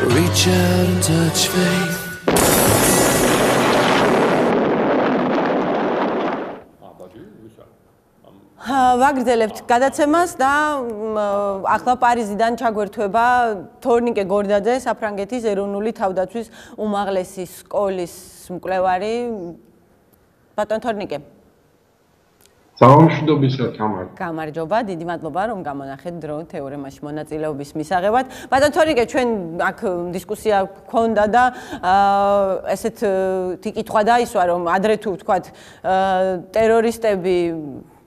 Reach out and touch faith. ვაგრძელებთ გადაცემას და ახლა პარიზიდან ჩაგვერთვება თორნიკე გორდაძე, საფრანგეთის ეროვნული თავდაცვის უმაღლესი სკოლის მკვლევარი. ბატონ თორნიკე. სამშვიდობისა თამარ. გამარჯობა, დიდი მადლობა რომ გამონახეთ დრო თეორემაში მონაწილეობის მისაღებად. ბატონ თორნიკე, ჩვენ აქ დისკუსია გქონდა და ესეთ კითხვა დაისვა რომ ადრე თუ ვთქვათ ტერორისტები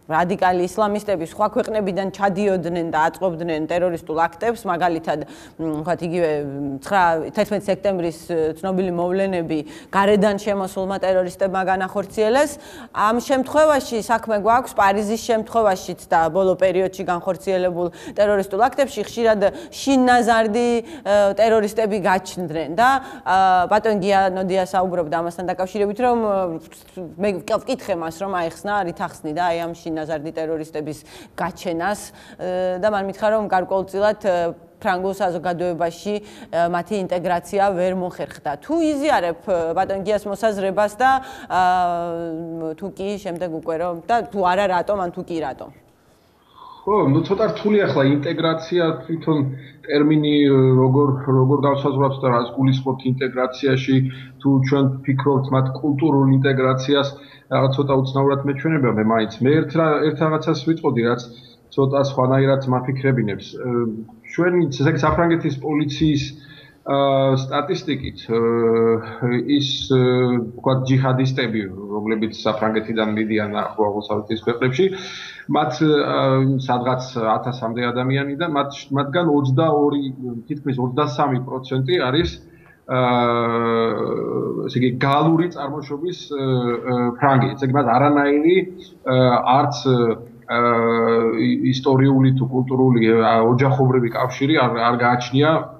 რადიკალი ისლამისტები სხვა ქვეყნებიდან ჩადიოდნენ და აწყობდნენ ტერორისტულ აქტებს, მაგალითად, ვთქვათ, იგივე 11 სექტემბრის ცნობილი მოვლენები გარედან შემოსულმა ტერორისტებმა განახორციელეს. ამ შემთხვევაში საქმე გვაქვს პარიზის შემთხვევაშიც და ბოლო პერიოდში განხორციელებულ ტერორისტულ აქტებში ხშირად შინნაზარდი ტერორისტები გაჩნდნენ და ბატონ გიანოდია საუბრობდა ამასთან დაკავშირებით, რომ მე ვკითხე მას, რომ აეხსნა, რით ახსნიდა აი ამ ნაზარდი ტერორისტების გაჩენას და მან მითხრა რომ გარკვეულწილად ფრანგულ საზოგადოებაში მათი ინტეგრაცია ვერ მოხერხდა. თუ იზიარებ ბატონ გიას მოსაზრებას და თუ კი შემდეგ უკვე რომ და თუ არა რატომ ან თუ კი რატომ? ხო, ну ცოტა რთული ახლა ინტეგრაცია თვითონ ტერმინი როგორ გავსაზღვრავთ და რას გულისხმობთ ინტეგრაციაში, თუ ჩვენ ფიქრობთ მათ კულტურულ ინტეგრაციას, რაღაც ცოტა უცნაურად მეჩვენება მე მაინც. მე ერთ რაღაცას ვიტყოდი, რაც ცოტა სხვანაირად მაფიქრებინებს. ჩვენი საფრანგეთის პოლიციის სტატისტიკით ის ვთქვათ ჯიჰადისტები, რომლებიც საფრანგეთიდან მიდიან აღმოსავლეთის ქვეყნებში, მათ სადღაც 1000-მდე ადამიანიდან მათგან 22, თითქმის 23% არის ესე იგი გალური წარმოშობის ფრანგი. ესე იგი მათ არანაირი არც ისტორიული თუ კულტურული ოჯახობრივი კავშირი არ გააჩნია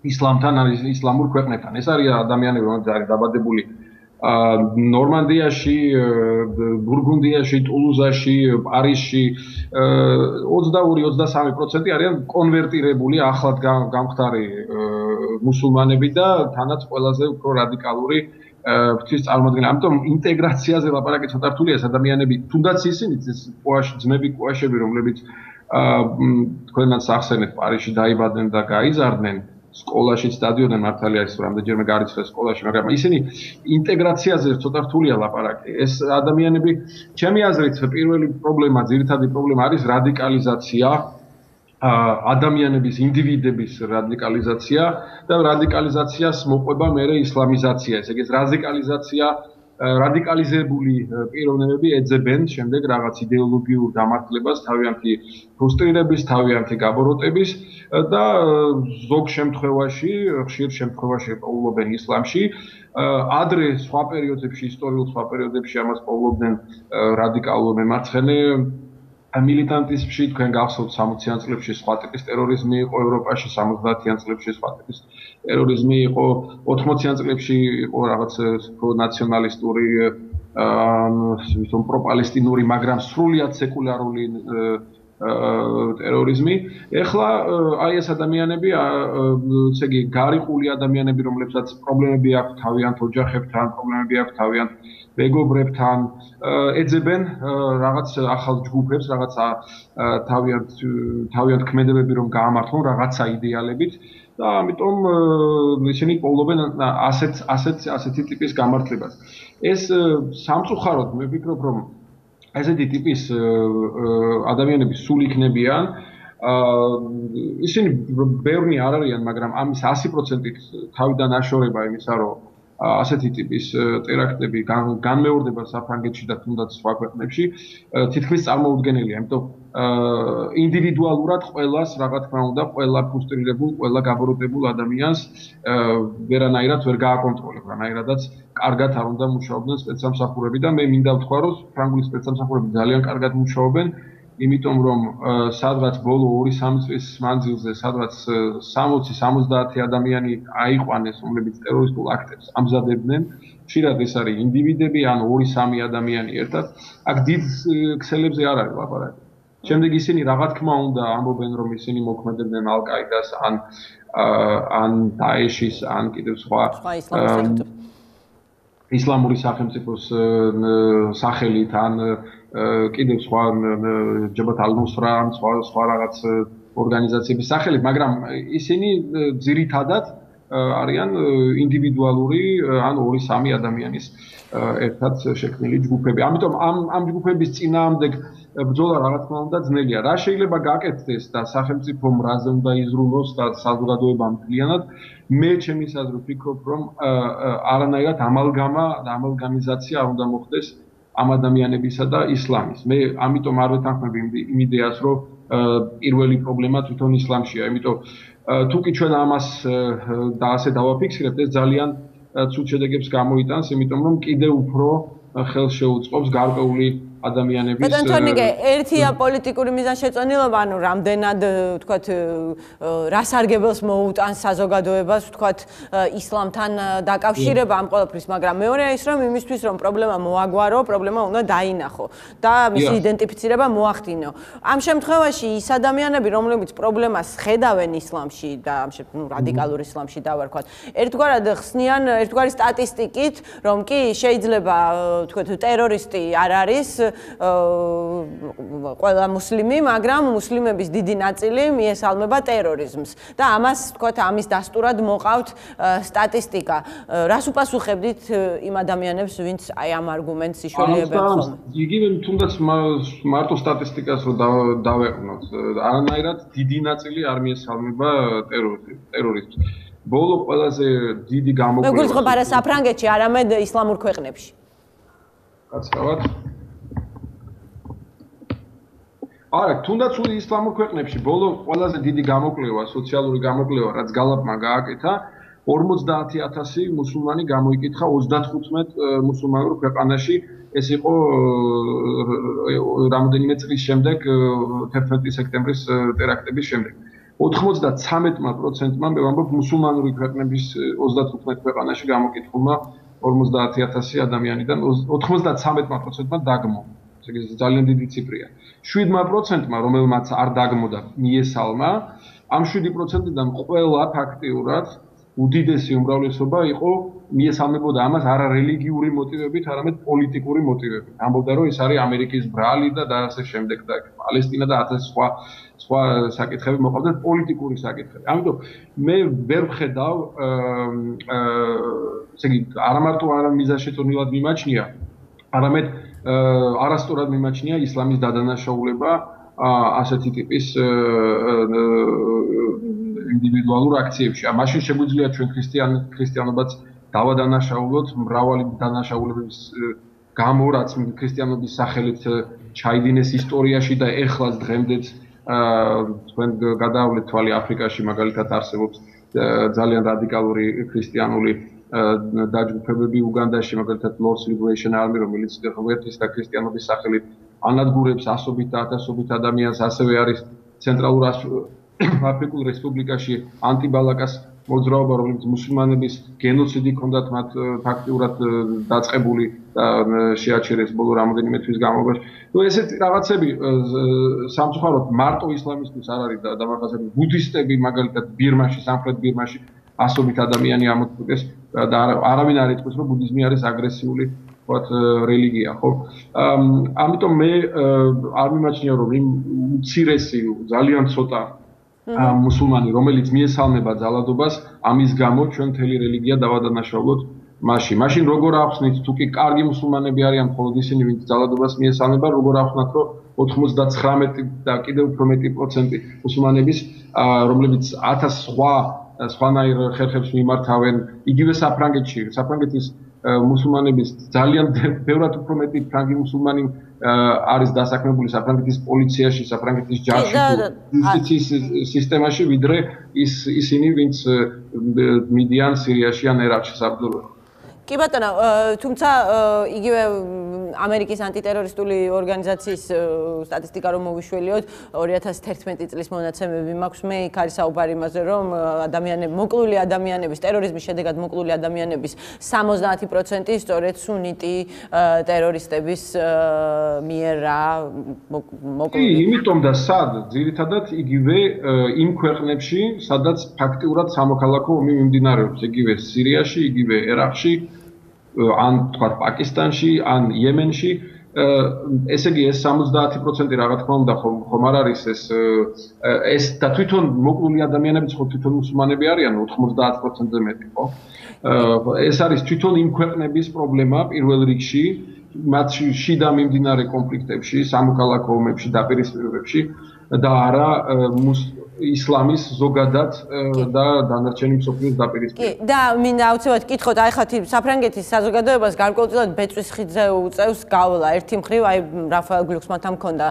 ისლამთან ან ისლამურ ქვეყნებთან. ეს არის ადამიანები, რომლებიც არის დაბადებული ნორმანდიაში, ბურგუნდიაში, ტულუზაში, პარიზში 22-23% არიან კონვერტირებული ახლად გამხდარი მუსულმანები და თანაც ყველაზე უფრო რადიკალური ღვთის წარმოადგენელი. ამიტომ ინტეგრაციაზე ლაპარაკი ცოტა რთულია. ეს ადამიანები, თუნდაც ისინიც ძმები კუაშები, რომლებიც თქვენაც ახსენეთ პარიზში დაიბადნენ და გაიზარდნენ, სკოლაშიც დადიოდნენ, მართალია ის რამდენჯერმე გარიცხვეს სკოლაში, მაგრამ ისინი ინტეგრაციაზე ცოტა რთულია ლაპარაკი. ეს ადამიანები, ჩემი აზრით, პირველი პრობლემა, ძირითადი პრობლემა არის რადიკალიზაცია, ადამიანების, ინდივიდების რადიკალიზაცია და რადიკალიზაციას მოყვება მერე ისლამიზაცია. ესე იგი, რადიკალიზებული პიროვნებები ეძებენ შემდეგ რაღაც იდეოლოგიურ დამარცხებას, თავიანთი ფრუსტრირების, თავიანთი გაბოროტების და ზოგ შემთხვევაში, ხშირ შემთხვევაში პოულობენ ისლამში. ადრე სხვა პერიოდებში, ისტორიულ სხვა პერიოდებში ამას პოულობდნენ რადიკალურ მემარცხენე მილიტანტიზმში. თქვენ გახსოვთ 60-იან წლებში სხვა ტიპის ტერორიზმი იყო ევროპაში, 70-იან წლებში სხვა ტიპის ტერორიზმი იყო, 80-იან წლებში იყო რაღაც ნაციონალისტური პროპალესტინური, მაგრამ სრულიად სეკულარული ტერორიზმი. ეხლა აი ეს ადამიანები, ესე იგი გარიყული ადამიანები, რომლებსაც პრობლემები აქვს თავიანთ ოჯახებთან, პრობლემები აქვს თავიანთ მეგობრებთან, ეძებენ რაღაც ახალ ჯგუფებს, რაღაც თავიანთ ქმედებები რომ გაამართლონ რაღაცა იდეალებით და ამიტომ ისინი პოულობენ ასეთი ტიპის გამართლებას. ეს სამწუხაროდ მე ვფიქრობ, რომ ესეთი ტიპის ადამიანები სულ იქნებიან. ისინი ბევრი არ არიან, მაგრამ ამის 100%-ით თავიდან აშორება იმისა, რომ ასეთი ტიპის ტერაქტები განმეორდება საფრანგეთში და თუნდაც სხვა ქვეყნებში, თითქმის წარმოუდგენელია, იმიტომ ინდივიდუალურად ყველას, რა თქმა უნდა, ყველა ფრუსტრირებულ, ყველა გაბოროტებულ ადამიანს ვერანაირად ვერ გააკონტროლებ, რანაირადაც კარგად არ უნდა მუშაობდნენ სპეცსამსახურები და მე მინდა ვთქვა, რომ ფრანგული სპეცსამსახურები ძალიან კარგად მუშაობენ, იმიტომ რომ სადღაც ბოლო 2-3 წლის მანძილზე, სადღაც 60-70 ადამიანი აიყვანეს, რომლებიც ტერორისტულ აქტებს ამზადებდნენ. ხშირად ეს არის ინდივიდები, ან 2-3 ადამიანი ერთად. აქ დიდ ქსელებზე არ არის ლაპარაკი. შემდეგ ისინი რა თქმა უნდა ამბობენ რომ ისინი მოქმედებდნენ ალ-კაიდას ან დაეშის ან კიდევ სხვა ისლამური სახელმწიფოს სახელით ან კიდევ სხვა ჯაბათ ალ-ნუსრა ან სხვა რაღაც ორგანიზაციების სახელით, მაგრამ ისინი ძირითადად არიან ინდივიდუალური ან 2-3 ადამიანის ერთად შექმნილი ჯგუფები. ამიტომ ამ ჯგუფების წინააღმდეგ ბრძოლა რა თქმა უნდა ძნელია. რა შეიძლება გაკეთდეს და სახელმწიფომ რაზე უნდა იზრუნოს და საზოგადოება მთლიანად, მე ჩემის აზრით ვფიქრობ, რომ არანაირად ამალგამიზაცია არ უნდა მოხდეს ამ ადამიანებისა და ისლამის. მე ამიტომ არ ვეთანხმები იმ იდეას, რომ პირველი პრობლემა თვითონ ისლამშია, იმიტომ თუ კი ჩვენ ამას და ასე დავაფიქსირებთ, ეს ძალიან ცუდ შედეგებს გამოიტანს, იმიტომ რომ კიდევ უფრო ხელს შეუწყობს გარკვეული ადამიანების ბატონ თორნიკე, ერთია პოლიტიკური მიზანშეწონილობა, ანუ რამდენად ვთქვათ რას არგებელს მოუტანს საზოგადოებას, ვთქვათ ისლამთან დაკავშირება ამ ყველაფრის, მაგრამ მეორეა ის, რომ იმისთვის რომ პრობლემა მოაგვარო, პრობლემა უნდა დაინახო და მისი იდენტიფიცირება მოახდინო. ამ შემთხვევაში ის ადამიანები, რომლებიც პრობლემას ხედავენ ისლამში და ამ შემთხვევაში რადიკალურ ისლამში დავარქვათ, ერთგვარად ხსნიან ერთგვარი სტატისტიკით, რომ კი შეიძლება ვთქვათ ტერორისტი არ არის ყველა მუსლიმი, მაგრამ მუსლიმების დიდი ნაწილი მიესალმება ტერორიზმს და ამას თქვათ ამის დასტურად მოყავთ სტატისტიკა. რას უპასუხებდით იმ ადამიანებს, ვინც აი ამ არგუმენტს იშველიებენ ხოლმე? იგივე თუნდაც მარტო სტატისტიკას რო დავეყვნოთ, არანაირად დიდი ნაწილი არ მიესალმება ტერორიზმს. ბოლო ყველაზე დიდი გამოკვლევა. მე გულისხმობ არა საფრანგეთში, არამედ ისლამურ ქვეყნებში. კაცრავად. არა, თუნდაც ისლამურ ქვეყნებში ბოლო ყველაზე დიდი გამოკვლევა, სოციალური გამოკვლევა, რაც გალაპმა გააკეთა, 50,000 მუსულმანი გამოიკითხა 35 მუსულმანურ ქვეყანაში. ეს იყო რამოდენიმე წლის შემდეგ 11 სექტემბრის ტერაქტების შემდეგ. 93%-მა მე ვამბობ მუსულმანური ქვეყნების 35 ქვეყანაში გამოკითხულმა 50,000 ადამიანიდან 93%-მა დაგმო. ეს ძალიან დიდი ციფრია. 7%-მა, რომელმაც არ დაგმოდა მიესალმა, ამ 7%-დან ყველა ფაქტიურად უდიდესი უმრავლესობა იყო მიესალმებოდა ამას არა რელიგიური მოტივებით, არამედ პოლიტიკური მოტივებით. ამბობდა, რომ ეს არის ამერიკის ბრალი და ასე შემდეგ და პალესტინა და ასე სხვა საკითხები მოყავდა პოლიტიკური საკითხები. ამიტომ მე ვერ ვხედავ ესე იგი არა მარტო არა მიზანშეწონილად მიმაჩნია, არამედ არასწორად მიმაჩნია ისლამის დადანაშაულება ასეთი ტიპის ინდივიდუალურ აქციებში. მაშინ შეგვიძლია ჩვენ ქრისტიანობაც დავადანაშაულოთ მრავალი დანაშაულების გამო, რაც ქრისტიანობის სახელით ჩაიდინეს ისტორიაში და ეხლაც დღემდეც თქვენ გადაავლეთ თვალი აფრიკაში მაგალითად არსებობს ძალიან რადიკალური ქრისტიანული დაჯგუფებები უგანდაში, მაგალითად Lord's Liberation Army, რომელიც ღმერთის და ქრისტიანობის სახელით ანადგურებს ასობით და ათასობით ადამიანს, ასევე არის ცენტრალურ აფრიკულ რესპუბლიკაში ანტიბალაკას მოძრაობა, რომელიც მუსულმანების გენოციდი ჰქონდათ მათ ფაქტიურად დაწყებული და შეაჩერეს ბოლო რამოდენიმე თვის განმავლობაში. ნუ ესეთი რაღაცები სამწუხაროდ მარტო ისლამისთვის არ არის დამახასიათებელი. ბუდისტები მაგალითად ბირმაში, სამხრეთ ბირმაში ასობით ადამიანი ამოწყვეტეს და არავინ არ იტყვის, რომ ბუდიზმი არის აგრესიული ვთქვათ რელიგია, ხო? ამიტომ მე არ მიმაჩნია, რომ იმ უცირესი ძალიან ცოტა მუსულმანი, რომელიც მიესალმება ძალადობას, ამის გამო ჩვენ მთელი რელიგია დავადანაშაულოთ მაშინ როგორ ახსნით, თუ კი კარგი მუსულმანები არიან, მხოლოდ ისინი, ვინც ძალადობას მიესალმება, როგორ ახსნათ, რომ 99 და კიდევ უფრო მეტი პროცენტი მუსულმანების, რომლებიც 1000 სხვანაირ ხერხებს მიმართავენ, იგივე საფრანგეთის მუსულმანების ძალიან ბევრად უფრო მეტი ფრანგი მუსულმანი არის დასაქმებული საფრანგეთის პოლიციაში, საფრანგეთის ჯარში, იუსტიციის სისტემაში, ვიდრე ისინი, ვინც მიდიან სირიაში ან ერაყში საბრძოლველად. კი ბატონო, თუმცა იგივე ამერიკის ანტიტერორისტული ორგანიზაციის სტატისტიკა რომ მოვიშველიოთ 2011 წლის მონაცემები მაქვს მე იქ არის საუბარი იმაზე რომ მოკლული ადამიანების ტერორიზმის შედეგად მოკლული ადამიანების 70% სწორედ სუნიტი ტერორისტების მიერ მოკლული. იმიტომ და სად ძირითადად იგივე იმ ქვეყნებში სადაც ფაქტიურად სამოქალაქო ომი მიმდინარეობს იგივე სირიაში იგივე ერაყში ან თქვა პაკისტანში ან იემენში ესე იგი ეს 70% რა თქმა უნდა ხომ არ არის ეს და თვითონ მოკლული ადამიანებიც ხო თვითონ მუსულმანები არიან 90%-ზე მეტი ხო ეს არის თვითონ იმ ქვეყნების პრობლემა პირველ რიგში მათში შიდა მიმდინარე კონფლიქტებში სამოქალაქო ომებში დაპირისპირებებში და არა ისლამის ზოგადად და დანარჩენი მსოფლიოს დაპირისპირება. კი, და მინდა აუცილებლად გითხოთ, აი ხათი საფრანგეთის საზოგადოებას გარკვეულწილად ბეწვის ხიდზე უწევს გავლა. ერთი მხრივ აი რაფაელ გლუქსმანთან მქონდა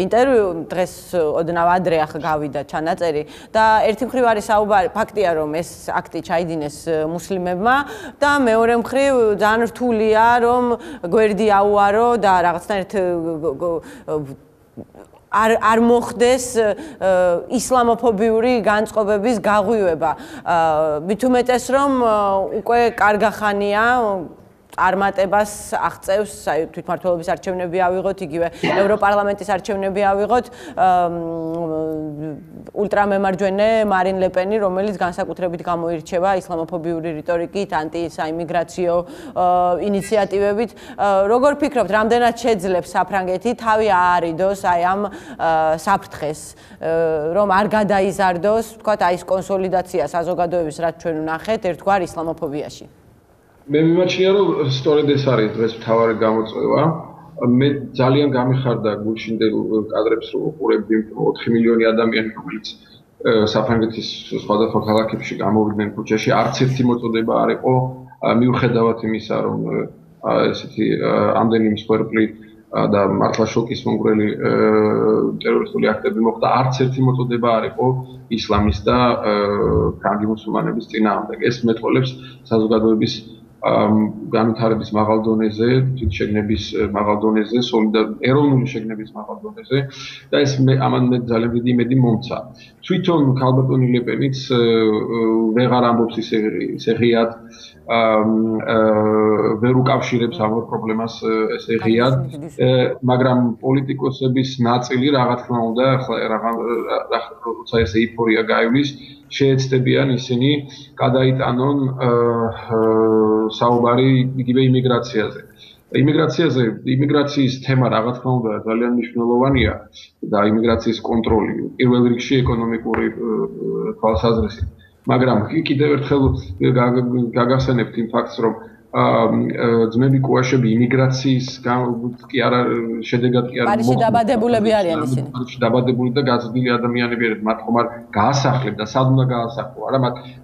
ინტერვიუ დღეს ოდნავ ადრე ახლა გავიდა ჩანაწერი და ერთი მხრივ არის საუბარი ფაქტია რომ ეს აქტი ჩაიდინეს მუსლიმებმა და მეორე მხრივ ძალიან რთულია რომ გვერდი აუარო და რაღაცნაირად არ მოხდეს ისლამოფობიური განწყობების გაღვივება. მით უმეტეს რომ უკვე კარგახანია წარმატებას აღწევს, აი თვითმმართველობის არჩევნები ავიღოთ, იგივე ევროპარლამენტის არჩევნები ავიღოთ, ულტრამემარჯვენე მარინ ლე-პენი, რომელიც განსაკუთრებით გამოირჩევა ისლამოფობიური რიტორიკით, ანტისაიმიგრაციო ინიციატივებით. როგორ ფიქრობთ, რამდენად შეძლებს საფრანგეთი თავი აარიდოს აი ამ საფრთხეს, რომ არ გადაიზარდოს, თქვათ, აი ეს კონსოლიდაცია საზოგადოების, რაც ჩვენ ვნახეთ, ერთგვარ ისლამოფობიაში? მე მიმაჩნია რომ სწორედ ეს არის დღეს მთავარი გამოწვევა. მე ძალიან გამიხარდა გულშინდელ კადრებს რომ უყურებდი 4 მილიონი ადამიანი რომელიც საფრანგეთის სხვადასხვა ქალაქებში გამოვიდნენ ქუჩაში არც ერთი მოწოდება არ იყო მიუხედავად იმისა რომ ესეთი ამდენი მსხვერპლი და მართლა შოკის მომგვრელი ტერორისტული აქტები მოხდა არც ერთი მოწოდება არ იყო ისლამის და ფრანგი მუსულმანების წინააღმდეგ ეს მეტყოლებს საზოგადოების განვითარების მაღალ დონეზე, შეგნების მაღალ დონეზე, ეროვნული შეგნების მაღალ დონეზე და ეს ამან მე ძალიან დიდი იმედი მომცა. თვითონ ქალბატონი ლე-პენიც ვეღარ ამბობს ისე ღიად ვერ უკავშირებს ამ პრობლემას ესე ღიად, მაგრამ პოლიტიკოსების ნაწილი რა თქმა უნდა, როცა ეს ეიფორია გაივლის, შეეცდებიან ისინი გადაიტანონ საუბარი იგივე იმიგრაციაზე. იმიგრაციის თემა რა თქმა უნდა ძალიან მნიშვნელოვანია და იმიგრაციის კონტროლი პირველ რიგში ეკონომიკური თვალსაზრისით. მაგრამ კიდევ ერთხელ გაგახსენებთ იმ ფაქტს, რომ ძმები კუაშები იმიგრაციის კი არა შედეგად კი არა პარიზში დაბადებულები არიან ისინი. პარიზში დაბადებული და გაზრდილი ადამიანები არიან, მათ ხომ არ გაასახლებ და სად უნდა გაასახლო? არა,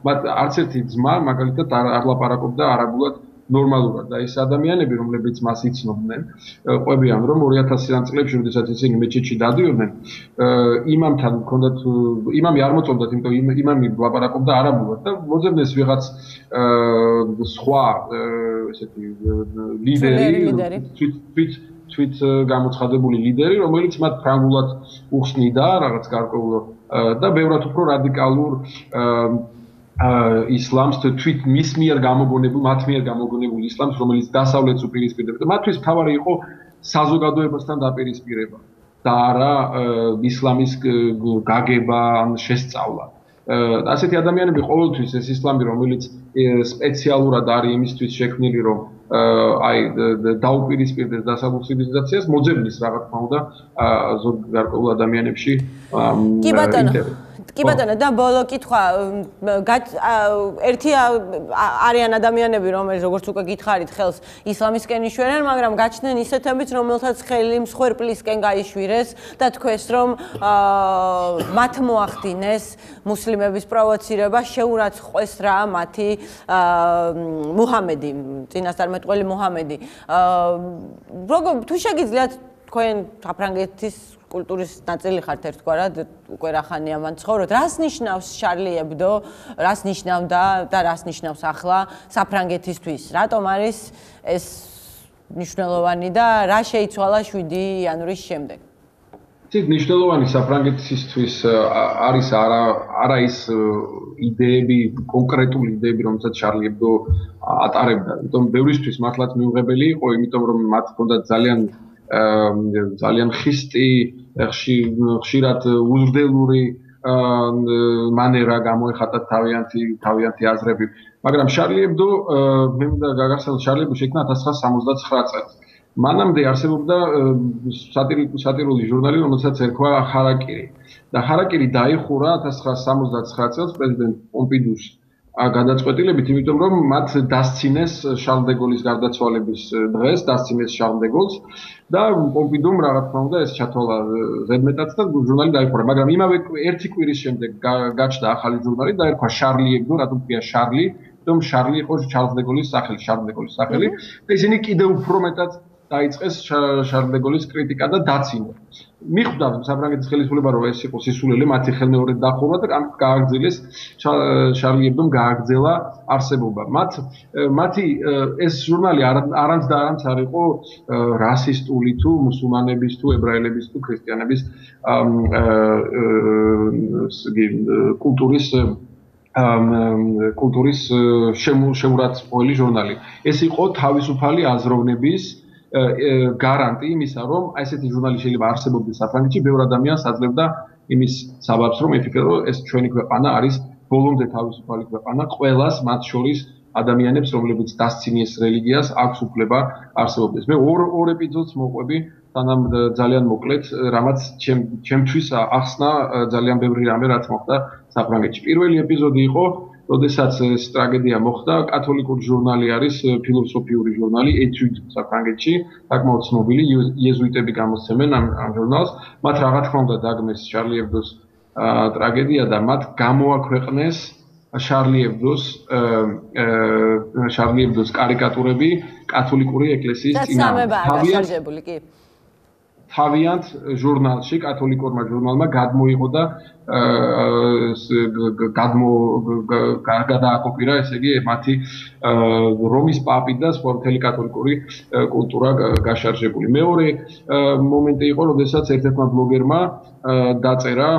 მათ არც ერთი ძმა მაგალითად არ ლაპარაკობდა არაბულად ნორმალურად და ეს ადამიანები, რომლებიც მას იცნობდნენ, ყვებიან რომ 2000-იან წლებში, როდესაც ისინი მეჩეთში დადიოდნენ, იმამთან ჰქონდათ იმამი არ მოწონდათ, იმიტომ იმამი ლაპარაკობდა არაბულად და მოძებნეს ვიღაც სხვა ესეთი ლიდერი, თვით გამოცხადებული ლიდერი, რომელიც მათ ფრანგულად უხსნიდა რაღაც გარკვეულ და ბევრად უფრო რადიკალურ ისლამს თვით მის მიერ გამოგონებულ, მათ მიერ გამოგონებულ ისლამს, რომელიც დასავლეთს უპირისპირდება და მათთვის თავარი იყო საზოგადოებასთან დაპირისპირება და არა ისლამის გაგება ან შესწავლა. ასეთი ადამიანები ყოველთვის ეს ისლამი, რომელიც სპეციალურად არის იმისთვის შექმნილი, რომ აი დაუპირისპირდეს დასავლურ ცივილიზაციას, მოძებნის რა თქმა უნდა ზოგ გარკვეულ ადამიანებში კი ბატონო და ბოლო კითხვა ერთი არიან ადამიანები რომელს როგორც უკვე გითხარით ხელს ისლამისკენ იშვერენ მაგრამ გაჩნდნენ ისეთებიც რომელთაც ხელი მსხვერპლისკენ გაიშვირეს და თქვეს რომ მათ მოახდინეს მუსლიმების პროვოცირება შეურაცხყვეს რა მათი მუჰამედი წინასწარმეტყველი მუჰამედი თუ შეგიძლიათ თქვენ საფრანგეთის კულტურის ნაწილი ხართ ერთგვარად უკვე რახანია მან ცხოვრობთ. რას ნიშნავს შარლი ებდო, რას ნიშნავდა და რას ნიშნავს ახლა საფრანგეთისთვის? რატომ არის ეს მნიშვნელოვანი და რა შეიცვალა 7 იანვრის შემდეგ? ცით მნიშვნელოვანი საფრანგეთისთვის არის არა ის იდეები, კონკრეტული იდეები, რომელსაც შარლი ებდო ატარებდა. იმიტომ ბევრისთვის მართლაც მიუღებელი იყო, იმიტომ რომ მათ ჰქონდათ ძალიან ხისტი, ხშირად უზრდელური მანერა გამოეხატათ თავიანთი აზრები. მაგრამ შარლი ებდო მე მინდა გაგახსენოთ, შარლი ებდო შეიქმნა 1979 წელს. მანამდე არსებობდა სატირული ჟურნალი, რომელსაც ერქვა ხარაკირი. და ხარაკირი დაიხურა 1979 წელს პრეზიდენტ პომპიდუს გადაწყვეტილებით, იმიტომ რომ მათ დასცინეს შარლ დე გოლის გარდაცვალების დღეს, დასცინეს შარლ დე გოლს და პომპიდუმ რა თქმა უნდა ეს ჩათვალა ზედმეტად და ჟურნალი დაიხურა. მაგრამ იმავე ერთი კვირის შემდეგ გაჩნდა ახალი ჟურნალი და ერქვა შარლი ებდო, რატომ ქვია შარლი? იმიტომ შარლი იყო შარლ დე გოლის სახელი, შარლ დე გოლის სახელი. და ისინი კიდევ უფრო მეტად დაიწყეს შარლ დე გოლის კრიტიკა და დაცინო. მიხვდა საფრანგეთის ხელისუფლება რომ ეს იყო სისულელე, მათი ხელმეორედ დახურვა და გააგრძელეს შარლი ებდომ გააგრძელა არსებობა. მათი ეს ჟურნალი არამც და არამც არ იყო რასისტული თუ მუსულმანების თუ ებრაელების თუ ქრისტიანების კულტურის შემურაცმული ჟურნალი. ეს იყო თავისუფალი აზროვნების გარანტი იმისა, რომ ესეთი ჟურნალი შეიძლება არსებობდეს საფრანგეთში, ბევრ ადამიანს აძლევდა იმის საბაბს, რომ ეთქვა, რომ ეს ჩვენი ქვეყანა არის ბოლომდე თავისუფალი ქვეყანა, ყველას, მათ შორის ადამიანებს, რომლებიც დასცინეს რელიგიას, აქვს უფლება არსებობდეს. მე ორ ეპიზოდს მოყვები, სანამ ძალიან მოკლედ, რამაც ჩემთვის ახსნა ძალიან ბევრი რამე, რაც მოხდა საფრანგეთში. პირველი ეპიზოდი იყო როდესაც ეს ტრაგედია მოხდა, კათოლიკური ჟურნალი არის, ფილოსოფიური ჟურნალი, Etudes საფრანგეთში, საკმაოდ ცნობილი, იეზუიტები გამოსცემენ ამ ჟურნალს. მათ რა თქმა უნდა დაგმეს შარლი ებდოს ტრაგედია და მათ გამოაქვეყნეს შარლი ებდოს კარიკატურები კათოლიკური ეკლესიის წინააღმდეგ. თავიანთ ჟურნალში, კათოლიკურმა ჟურნალმა გადმოიღო და გადააკოპირა, ესე იგი, მათი რომის პაპი და სხვა მთელი კათოლიკური კულტურა გაშარჟებული. მეორე მომენტი იყო, როდესაც ერთ-ერთმა ბლოგერმა დაწერა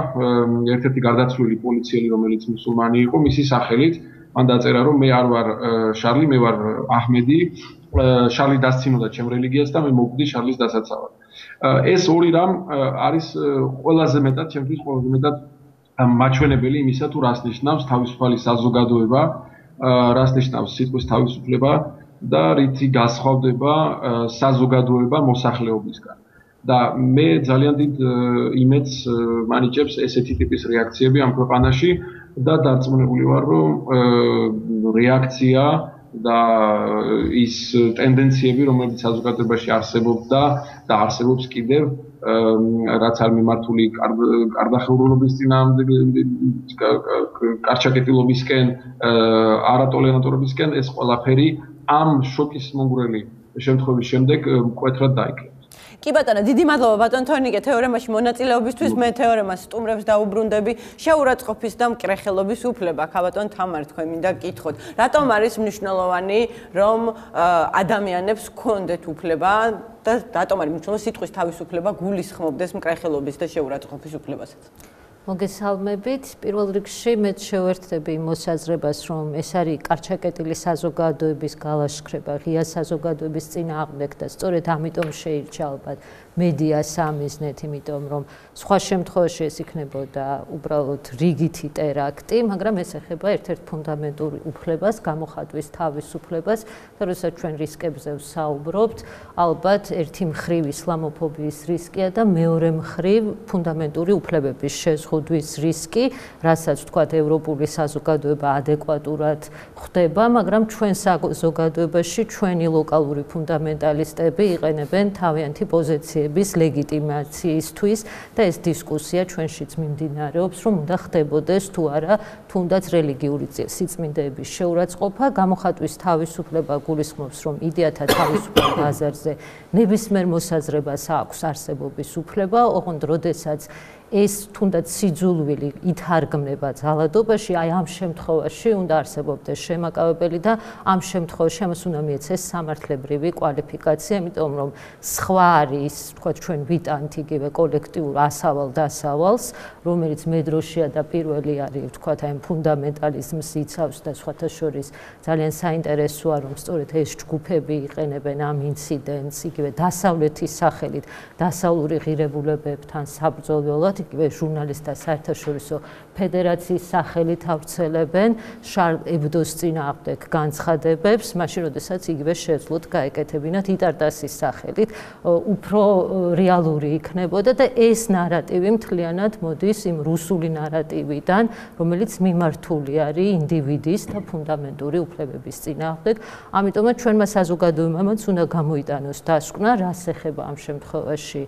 ერთ-ერთი გარდაცვლილი პოლიციელი, რომელიც მუსულმანი იყო, მისი სახელით, მან დაწერა, რომ მე არ ვარ შარლი, მე ვარ აჰმედი, შარლი დასცინოდა ჩემ რელიგიას და მე მოვკვდი შარლის დასაცავად. ეს ორი რამ არის ყველაზე მეტად ჩემთვის ყველაზე მეტად მაჩვენებელი იმისა, თუ რას ნიშნავს თავისუფალი საზოგადოება, რას ნიშნავს სიტყვის თავისუფლება და რითი გასხვავდება საზოგადოება მოსახლეობისგან. და მე ძალიან დიდ იმედს მანიჭებს ესეთი ტიპის რეაქციები ამ ქვეყანაში და დარწმუნებული ვარ, რომ რეაქცია და ის ტენდენციები, რომელიც საზოგადოებაში არსებობდა და არსებობს კიდევ, რაც არ მიმართული კარდახევრობის წინააღმდეგ, კარჩაკეტილობისკენ, არატოლერანტობისკენ, ეს ყველაფერი ამ შოკის მომგვრელი შემთხვევის შემდეგ მკვეთრად დაიკლებს. კი ბატონო, დიდი მადლობა ბატონ თორნიკე თეორემაში მონაწილეობისთვის. მე თეორემას სტუმრებს დაუბრუნდები. შეურაცხყოფის და მკრეხელობის უფლება. ქაბატონ თამარ, თქვენ მინდა გკითხოთ, რატომ არის მნიშვნელოვანი, რომ ადამიანებს ჰქონდეთ უფლება და რატომ არის მნიშვნელოვანი სიტყვის თავისუფლება გულისხმობდეს მკრეხელობის და შეურაცხყოფის უფლებასაც? მოგესალმებით. პირველ რიგში მე შევერთდები იმ მოსაზრებას, რომ ეს არის კარჩაკეტილი საზოგადოების გალაშქრება, ღია საზოგადოების წინააღმდეგ და სწორედ ამიტომ შეირჩა ალბათ მედია სამიზნეთ, იმიტომ რომ სხვა შემთხვევაში ეს იქნებოდა უბრალოდ რიგითი ტერაქტი, მაგრამ ეს ეხება ერთ-ერთ ფუნდამენტურ უფლებას, გამოხატვის თავისუფლებას და როდესაც ჩვენ რისკებზე ვსაუბრობთ, ალბათ ერთი მხრივ ისლამოფობიის რისკია და მეორე მხრივ ფუნდამენტური უფლებების შეზღუდვის რისკი, რასაც თქვათ ევროპული საზოგადოება ადეკვატურად ხვდება, მაგრამ ჩვენ საზოგადოებაში ჩვენი ლოკალური ფუნდამენტალისტები იყენებენ თავიანთი პოზიციების ლეგიტიმაციისთვის და ეს დისკუსია ჩვენშიც მიმდინარეობს, რომ უნდა ხდებოდეს თუ არა თუნდაც რელიგიური სიწმინდეების შეურაცხყოფა, გამოხატვის თავისუფლება გულისხმობს, რომ იდეათა თავისუფალ ბაზარზე ნებისმიერ მოსაზრებას აქვს არსებობის უფლება, ოღონდ როდესაც ეს თუნდაც სიძულვილი ითარგმნება ძალადობაში, აი ამ შემთხვევაში უნდა არსებობდეს შემაკავებელი და ამ შემთხვევაში ამას უნდა მიეცეს სამართლებრივი კვალიფიკაცია, იმიტომ რომ სხვა არის, თქვათ, ჩვენ ვიტანთ იგივე კოლექტიურ ასავალ-დასავალს, რომელიც მედროშია და პირველი არის, თქვათ, აი ფუნდამენტალიზმს იცავს და სხვათა შორის ძალიან საინტერესოა, რომ სწორედ ეს ჯგუფები იყენებენ ამ ინციდენტს, იგივე დასავლეთის სახელით, დასავლური ღირებულებებთან საბრძოლველად, იგივე ჟურნალისტთა საერთაშორისო ფედერაციის სახელით ავრცელებენ შარლ ებდოს წინააღმდეგ განცხადებებს, მაშინ როდესაც იგივე შეძლოთ გაეკეთებინათ იტარდასის სახელით, უფრო რეალური იქნებოდა და ეს ნარატივი მთლიანად მოდის იმ რუსული ნარატივიდან, რომელიც მიმართული არის ინდივიდის და ფუნდამენტური უფლებების წინააღმდეგ. ამიტომაც ჩვენმა საზოგადოებამ უნდა გამოიტანოს დასკვნა, რას ეხება ამ შემთხვევაში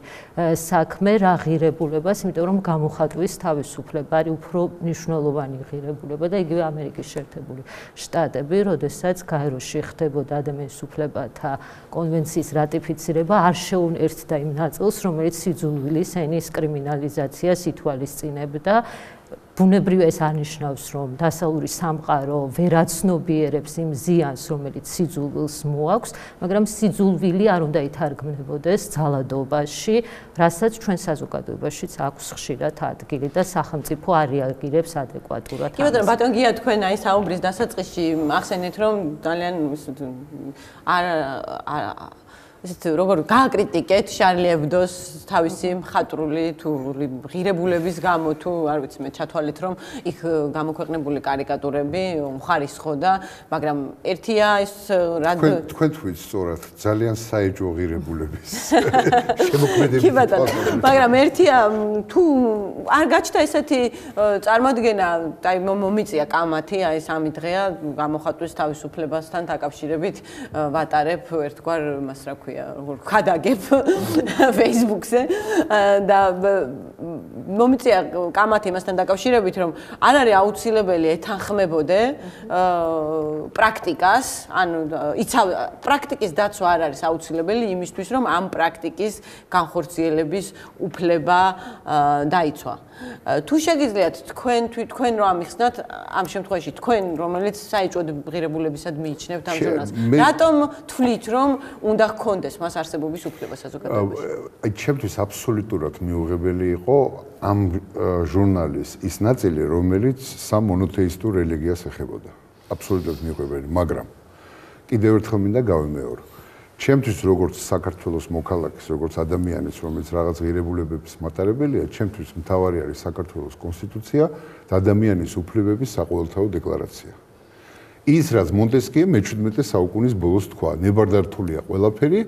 საქმე, რა ღირებულებას, იმიტომ რომ გამოხატვის თავისუფლება არის უფრო მნიშვნელოვანი ღირებულება და იგივე ამერიკის შეერთებული შტატები, როდესაც გაეროში ხდებოდა ადამიანის უფლებათა კონვენციის რატიფიცირება, არ შეუნერთდა იმ ნაწილს, რომელიც სიძულვილის ენის კრიმინალიზაციას ითვალისწინებდა. ბუნებრივ ეს არნიშნავს, რომ დასავლური სამყარო ვერ აცნობიერებს იმ ზიანს, რომელიც სიძულვილს მოაქვს, მაგრამ სიძულვილი არ უნდა ითარგმნებოდეს ძალადობაში, რასაც ჩვენ საზოგადოებაშიც აქვს ხშირად ადგილი და სახელმწიფო არ რეაგირებს ადეკვატურად. კი ბატონო, ბატონ გია, თქვენ აი საუბრის დასაწყისში ახსენეთ, რომ ძალიან ესეთ როგორ გააკრიტიკეთ შარლი ებდოს თავისი მხატვრული თუ ღირებულების გამო თუ არ ვიცი მე ჩათვალეთ რომ იქ გამოქვეყნებული კარიკატურები მხარისხოდა, მაგრამ ერთია ეს თქვენ თქვით სწორად ძალიან საეჭვო ღირებულების შემოქმედებით. კი ბატონო, მაგრამ ერთია თუ არ გაჩნდა ესეთი წარმოდგენა, აი მომიწია კამათი, აი სამი დღეა გამოხატვის თავისუფლებასთან დაკავშირებით ვატარებ ერთგვარ მას რა ქვია როგორ ხადაგებ Facebook-ზე და მომიწია კამათი მასთან დაკავშირებით რომ არ არის აუცილებელი ეთანხმებოდე პრაქტიკას, ანუ პრაქტიკის დაცვა არ არის აუცილებელი იმისთვის რომ ამ პრაქტიკის განხორციელების უფლება დაიცვა. თუ შეგიძლიათ თქვენ რომ ამიხსნათ ამ შემთხვევაში თქვენ რომელიც საეჭვოდ ღირებულებისად მიიჩნევთ ამ ჟურნალს, რატომ თვლით რომ უნდა გქონდეს მას არსებობის უფლება საზოგადოებაში? აი ჩემთვის აბსოლუტურად მიუღებელი იყო ამ ჟურნალის ის ნაწილი, რომელიც სამ მონოთეისტურ რელიგიას ეხებოდა. აბსოლუტურად მიუღებელი, მაგრამ კიდევ ერთხელ მინდა გავიმეორო. ჩემთვის როგორც საქართველოს მოქალაქის, როგორც ადამიანის, რომელიც რაღაც ღირებულებების მატარებელია, ჩემთვის მთავარი არის საქართველოს კონსტიტუცია და ადამიანის უფლებების საყოველთაო დეკლარაცია. ის რაც მონტესკიე მე-17 საუკუნის ბოლოს თქვა, ნებარდართულია ყველაფერი,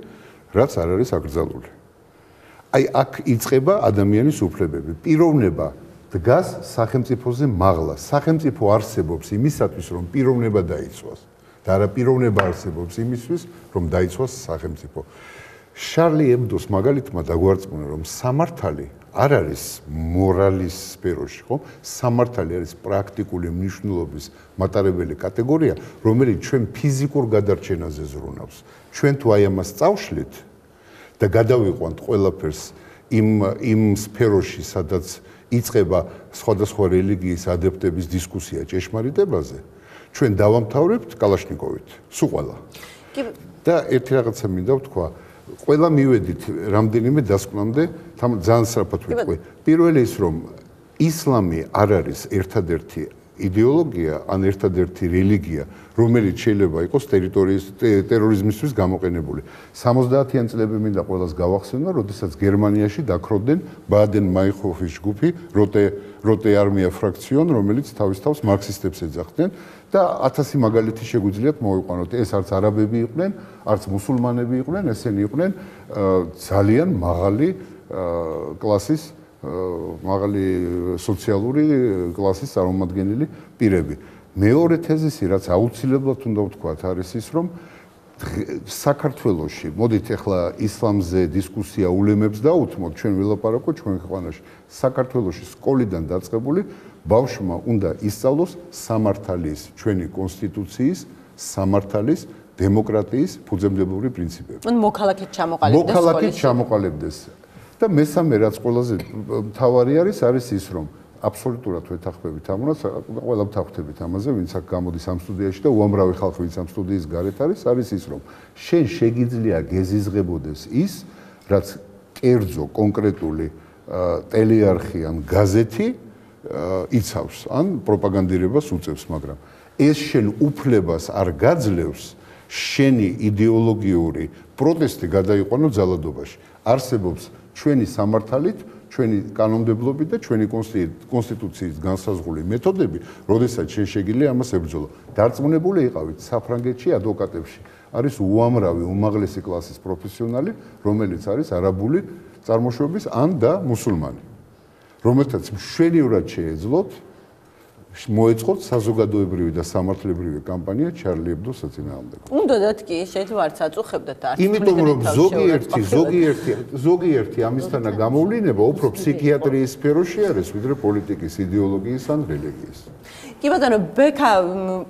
რაც არ არის აკრძალული. აი აქ იწყება ადამიანის უფლებები. პიროვნება დგას სახელმწიფოზე მაღლა. სახელმწიფო არსებობს იმისათვის, რომ პიროვნება დაიცვას. და არა პიროვნება არსებობს იმისთვის, რომ დაიცვას სახელმწიფო. შარლი ებდოს მაგალითმა დაგვარწმუნა, რომ სამართალი არ არის მორალის სფეროში, ხო? სამართალი არის პრაქტიკული მნიშვნელობის მატარებელი კატეგორია, რომელიც ჩვენ ფიზიკურ გადარჩენაზე ზრუნავს. ჩვენ თუ აი ამას წავშლით და გადავიყვანთ ყველაფერს იმ სფეროში, სადაც იწყება სხვადასხვა რელიგიის ადეპტების დისკუსია ჭეშმარიტებაზე, ჩვენ დავამთავრებთ კალაშნიკოვით, სულ ყველა. და ერთი რაღაცა მინდა ვთქვა, ყველა მივედით რამდენიმე დასკვნამდე, ძალიან სწრაფად ვიტყვი. პირველი ის, რომ ისლამი არ არის ერთადერთი იდეოლოგია, ან ერთადერთი რელიგია, რომელიც შეიძლება იყოს ტერორიზმისთვის გამოყენებული. 70-იან წლებში მინდა ყველას გავახსენო, როდესაც გერმანიაში დაქროდნენ ბადენ-მაინჰოფის ჯგუფი, როტე არმია ფრაქციონ, რომელიც თავის თავს მარქსისტებს ეძახდნენ და 1000 მაგალითი შეგვიძლიათ მოვიყვანოთ. ეს არც არაბები იყვნენ, არც მუსულმანები იყვნენ, ესენი იყვნენ ძალიან მაღალი კლასის მაღალი სოციალური კლასის წარმომადგენელი პირები. მეორე თეზისი, რაც აუცილებლად უნდა ვთქვათ, არის ის, რომ საქართველოში, მოდით ახლა ისლამზე დისკუსია ულემებს დაუთმოთ, ჩვენ ვილაპარაკოთ ჩვენ ქვეყანაში. საქართველოში სკოლიდან დაწყებული ბავშვმა უნდა ისწავლოს სამართალის, ჩვენი კონსტიტუციის, სამართალის, დემოკრატიის ფუძემდებლური პრინციპები. მოქალაქედ ჩამოყალიბდეს. მოქალაქედ ჩამოყალიბდეს. და მესამე რაც ყველაზე მთავარი არის ის რომ აბსოლუტურად ვეთანხმებით ამას, ყველა ვთანხმდებით ამაზე, ვინც აქ გამოდის ამ სტუდიაში და უამრავი ხალხი ვინც ამ სტუდიის გარეთ არის ის რომ შენ შეგიძლია გეზიზღებოდეს ის, რაც კერძო კონკრეტული ტელეარხი ან გაზეთი იცავს, ან პროპაგანდირებას უწევს, მაგრამ ეს შენ უფლებას არ გაძლევს შენი იდეოლოგიური პროტესტი გადაიყვანო ძალადობაში. არსებობს ჩვენი სამართალით, ჩვენი კანონმდებლობით და ჩვენი კონსტიტუციის განსაზღვრული მეთოდები, როდესაც შენ შეგიძლია ამას ებრძოლო. დარწმუნებული იყავით, საფრანგეთში ადვოკატებში არის უამრავი უმაღლესი კლასის პროფესიონალი, რომელიც არის არაბული წარმოშობის ან და მუსულმანი, რომელთაც მშვენივრად შეეძლოთ მოეწყოთ საზოგადოებრივი და სამართლებრივი კამპანია ჩარლი ებდოს საწინააღმდეგო. უნდათ კი, შეიძლება ვარც აწუხებდათ და იმიტომ რომ ზოგიერთი ამისთანა გამოვლინება უფრო ფსიქიატრიის სფეროში არის, ვიდრე პოლიტიკის, იდეოლოგიის ან რელიგიის. კი ბატონო, ბექა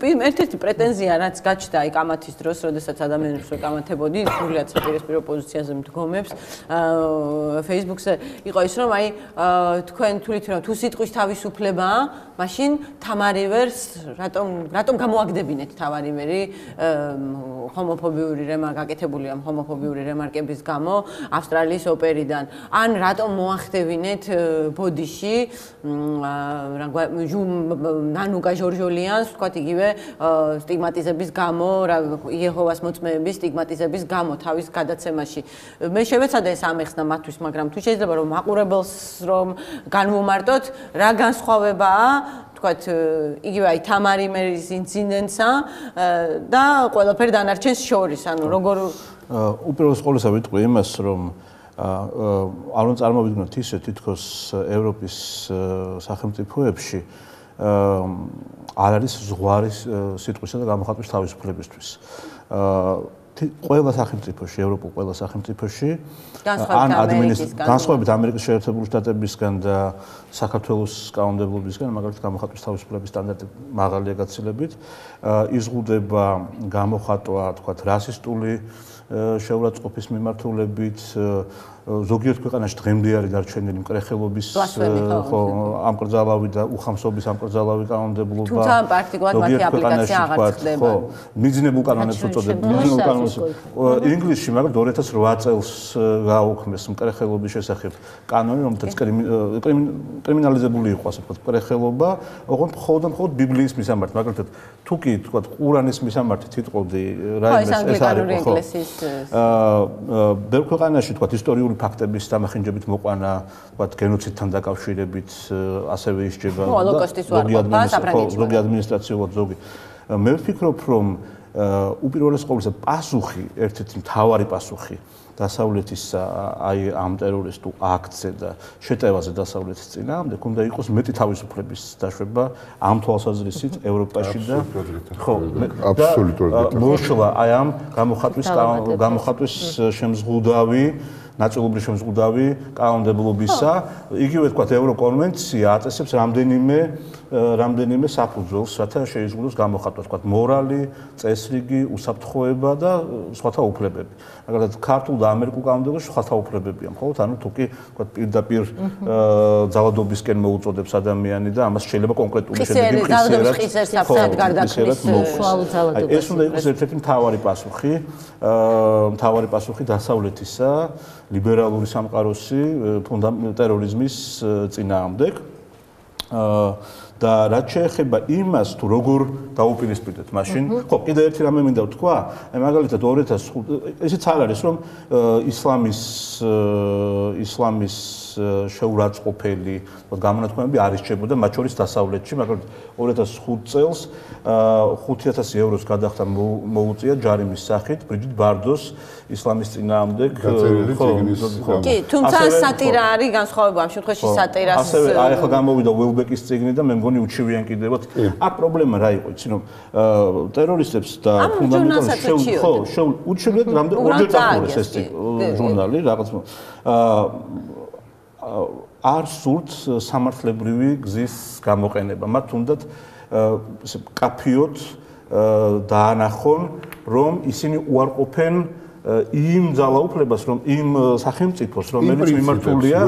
ერთ-ერთი პრეტენზია რაც გაჩნდა აი კამათის დროს, როდესაც ადამიანებს ეკამათებოდი, სრულად საპირისპირო პოზიციაზე მდგომებს, Facebook-ზე იყო ის რომ აი თქვენ თulit რომ თუ სიტყვის თავისუფლებაა, მაშინ თამარივერს რატომ გამოაგდებინეთ თამარივერი ჰომოფობიური გაკეთებული ამ ჰომოფობიური რემარკების გამო ავსტრალიის ოპერიდან ან რატომ მოახდებინეთ ბოდიში ნანუკა ჟორჟოლიანს თქვათ იგივე სტიგმატიზების გამო იეჰოვას მოწმეების სტიგმატიზების გამო თავის გადაცემაში მე შევეცადე ეს ამეხსნა მათთვის მაგრამ თუ შეიძლება რომ მაყურებელს რომ განვუმარტოთ რა განსხვავებაა თქვათ იგივე აი თამარიმერის ინციდენტსა და ყველაფერი დანარჩენს შორის ანუ როგორ უპირველეს ყოვლისა ვიტყვი იმას რომ არ უნდა წარმოვიდგინოთ ისე თითქოს ევროპის სახელმწიფოებში არ არის ზღვარი სიტყვისა და გამოხატვის თავისუფლებისთვის ყველა სახელმწიფოში, ევროპულ ყველა სახელმწიფოში ან განსხვავებით ამერიკის შეერთებული შტატებისგან და საქართველოს კანონმდებლობისგან, მაგალითად გამოხატვის თავისუფლების სტანდარტი მაღალია გაცილებით, იზღუდება გამოხატვა, თქვათ, რასისტული შეურაცხყოფის მიმართულებით, ზოგიერთ ქვეყანაში დღემდე არის დარჩენილი მკრეხელობის ამკრძალავი და უხამსობის ამკრძალავი კანონმდებლობა. თუმცა პარტიკულად მათი აპლიკაცია აღარ ხდება. მიძინებულ კანონებს უწოდებთ. მიძინებულ კანონებს ინგლისში მაგრამ 2008 წელს გააუქმეს მკრეხელობის შესახებ კანონი, რომელთაც კრიმინალიზებული იყო, ასე ვთქვათ, მკრეხელობა, ოღონდ მხოლოდ ბიბლიის მისამართი, მაგალითად, თუ კი ვთქვათ, ყურანის მისამართი თითქოსი რაიმეს ეს არის ხო. ბევრ ქვეყანაში ვთქვათ, ისტორიული ფაქტების დამახინჯებით მოყვანა, ვთქვათ, გენოციდთან დაკავშირებით ასევე ისჯება ზოგი ადმინისტრაციულად ზოგი. მე ვფიქრობ, რომ უპირველეს ყოვლისა პასუხი, ერთ-ერთი მთავარი პასუხი დასავლეთის აი ამ ტერორისტულ აქტზე და შეტევაზე დასავლეთის წინააღმდეგ უნდა იყოს მეტი თავისუფლების დაშვება ამ თვალსაზრისით ევროპაში და ხო აბსოლუტურად მოშლა აი ამ გამოხატვის შემზღუდავი ნაწილობრივ შემზღუდავი კანონმდებლობისა იგივე თქვათ ევროკონვენცია აწესებს რამდენიმე საფუძველს, რათა შეიზღუდოს გამოხატვა, თქვათ, მორალი, წესრიგი, უსაფრთხოება და სხვათა უფლებები. მაგალითად, ქართულ და ამერიკულ კანონმდებლობაში სხვათა უფლებებია, მხოლოდ ანუ თუ კი, თქვათ, პირდაპირ ძალადობისკენ მოუწოდებს ადამიანი და ამას შეიძლება კონკრეტული შედეგი ეს უნდა იყოს ერთ-ერთი მთავარი პასუხი დასავლეთისა ლიბერალური სამყაროსი ტერორიზმის წინააღმდეგ. და რაც შეეხება იმას, თუ როგორ დაუპირისპირდეთ მაშინ, ხო, კიდევ ერთი რამე მინდა ვთქვა, აი მაგალითად 2005 ესეც არ არის, რომ ისლამის შეურაცხყოფელი გამონათქვამები არ ისჩებოდა მათ შორის დასავლეთში, მაგალითად 2005 წელს 5000 ევროს გადახდა მოუწია ჯარიმის სახით ბრიჯიტ ბარდოს ისლამის წინააღმდეგ კი, თუმცა სატირა არის განსხვავება ამ შემთხვევაში სატირას ასევე აი ახლა გამოვიდა უელბეკის წიგნი და მე მგონი უჩივიან კიდევაც აქ პრობლემა რა იყო იცი რომ ტერორისტებს და ფუნდამენტალისტებს უჩივიათ რამდენი ორჯერ წახურეს ეს ჟურნალი რაღაც არ სურთ სამართლებრივი გზის გამოყენება მათ თუნდაც კაფიოთ დაანახონ რომ ისინი უარყოფენ იმ ძალაუფლებას, რომ იმ სახელმწიფოს, რომელიც მიმართულია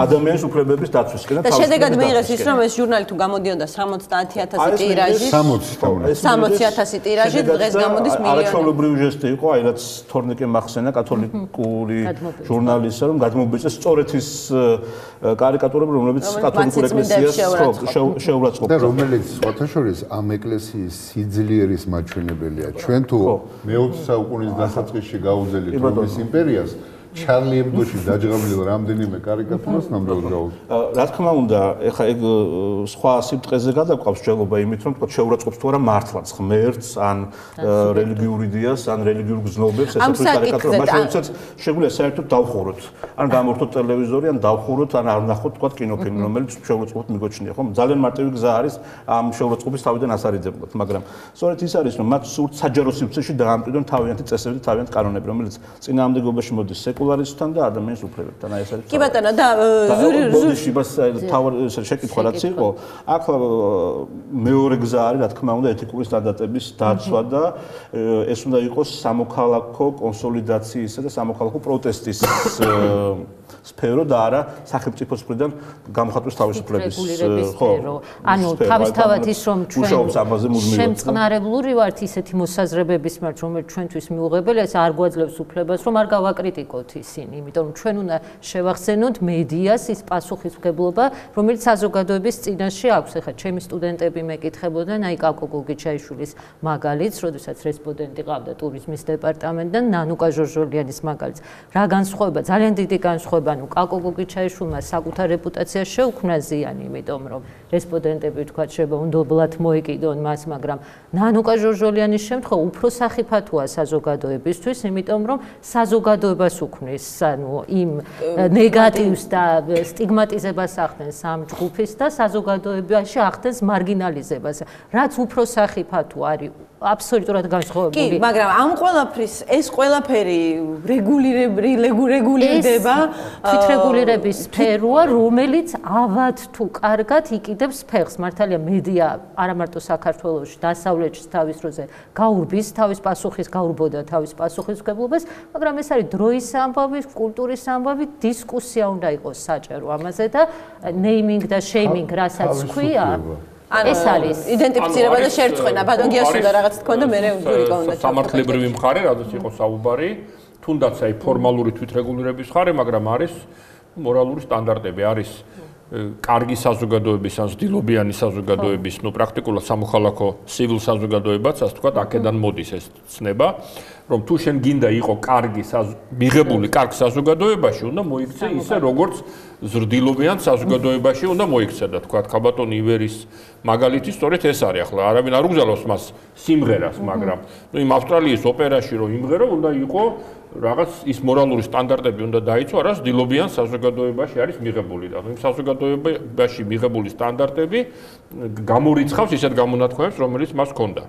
ადამიანის უფლებების დაცვისკენ და შედეგად მიიღეს ის, რომ ეს ჟურნალი თუ გამოდიოდა 70,000 ტირაჟით, 60,000 ტირაჟით, დღეს გამოდის მილიონი. არაჩვეულებრივი ჟესტი იყო, აი რაც თორნიკემ ახსენა კათოლიკური ჟურნალისტს, რომ გადმობეჭდეს სწორედ ის კარიკატურები, რომლებიც კათოლიკურ ეკლესიას შეურაცხყოფდა. და რომელიც სხვათა შორის ამ ეკლესიის სიძლიერის მაჩვენებელია. ჩვენ თუ მე-20 საუკუნის დასაწყისში გაუძელით რომის იმპერიას, ჩარლი ებდოში დაჯღაბლილ რამდენიმე კარიკატურას ნამდვილად გაუძლო. რა თქმა უნდა, ეხლა ეგ სხვა სიტყვაზე გადაყვავს ჯელობა იმით, რომ თქო შეურაცხყოფს თუ არა მართლაც ღმერთს, ან რელიგიურ იდეას, ან რელიგიურ გზნობებს, ესეთი კარიკატურა, მაშინ შეგვიძლია საერთოდ დავხუროთ. ან გამორთოთ ტელევიზორი, ან დავხუროთ, ან არ ვნახოთ თქვა კინოფილმი, რომელიც შეურაცხყოფად მიგვეჩნია, ხო? ძალიან მარტივი გზა არის ამ შეურაცხყოფის თავიდან ასარიძებლად, მაგრამ სწორედ ის არის, რომ მათ სურთ საჯარო სივრცეში დაამტვიდონ თავიანთი წესები და თავიანთი კანონები, რომელიც წინააღმდეგობაში მოდის სეკულარიზმთან და ადამიანის უფლებებთან. აი ეს არის. კი ბატონო, და ზურგში ბას თავად შეკითხვა რაც იყო, აქ მეორე გზა არის, რა თქმა უნდა, ეთიკური სტანდარტების დაცვა და ეს უნდა იყოს სამოქალაქო კონსოლიდაციისა და სამოქალაქო პროტესტის სფერო და არა სახელმწიფოს მხრიდან გამოხატვის თავისუფლების სფერო. ანუ თავისთავად ის რომ ჩვენ შემწყნარებლური ვართ ისეთი მოსაზრებების მიმართ, რომელიც ჩვენთვის მიუღებელია, ეს არ გვაძლევს უფლებას, რომ არ გავაკრიტიკოთ ისინი, იმიტომ რომ ჩვენ უნდა შევახსენოთ მედიას ის პასუხისმგებლობა, რომელიც საზოგადოების წინაშე აქვს. ეხლა ჩემი სტუდენტები მეკითხებოდნენ, აი კაკო გოგიჩაიშვილის მაგალითს, როდესაც რესპონდენტი ყავდა ტურიზმის დეპარტამენტიდან, ნანუკა ჟორჟოლიანის მაგალითს. რა განსხვავება? ძალიან დიდი განსხვავება. ანუ კაკო გოგიჩაიშვილმა საკუთარ რეპუტაციას შეუქმნა ზიანი, იმიტომ რომ რესპონდენტები თქვა შეიძლება უნდობლად მოეკიდონ მას, მაგრამ ნანუკა ჟორჟოლიანის შემთხვევა უფრო სახიფათოა საზოგადოებისთვის, იმიტომ რომ საზოგადოებას უქმნის, ანუ იმ ნეგატივს და სტიგმატიზებას ახდენს ამ ჯგუფის და საზოგადოებაში ახდენს მარგინალიზებას, რაც უფრო სახიფათო არის აბსოლუტურად განსხვავებული. კი, მაგრამ ამ ყველაფრის ეს ყველაფერი რეგულირდება თვითრეგულირების სფეროა, რომელიც ავად თუ კარგად იყიდებს ფეხს. მართალია მედია არა მარტო საქართველოში, დასავლეთში თავის დროზე გაურბის თავის პასუხის, გაურბოდა თავის პასუხისმგებლობას, მაგრამ ეს არის დროის ამბავი, კულტურის ამბავი, დისკუსია უნდა იყოს საჭირო ამაზე და ნეიმინგ და შეიმინგ რასაც ქვია. ეს არის იდენტიფიცირება და შერწყენა. ბატონ გიას უნდა რაღაც თქონდა, მე გურიკა უნდა. სამართლებრივი მხარე, რადგან იყო საუბარი, თუნდაც აი ფორმალური თვითრეგულირების მხარე, მაგრამ არის მორალური სტანდარტები, არის კარგი საზოგადოების ან ძილობიანი საზოგადოების, ну პრაქტიკულად სამოქალაქო civil საზოგადოებაც, ასე ვთქვათ, აქედან მოდის ეს ცნება, რომ თუ შენ გინდა იყო კარგი მიღებული კარგ საზოგადოებაში, უნდა მოიქცე ისე როგორც ზრდილობიან საზოგადოებაში უნდა მოიქცე და თქვა ქაბატონი ივერის მაგალითი სწორედ ეს არის. ახლა არავინ არ უგზავნოს მას სიმღერას, მაგრამ ну იმ ავსტრალიის ოპერაში რომ იმღერო, უნდა იყო რაღაც ის მორალური სტანდარტები უნდა დაიცვა, რაც დილობიან საზოგადოებაში არის მიღებული და იმ საზოგადოებაში მიღებული სტანდარტები გამორიცხავს ისეთ გამონათქვამებს, რომელიც მას ჰქონდა.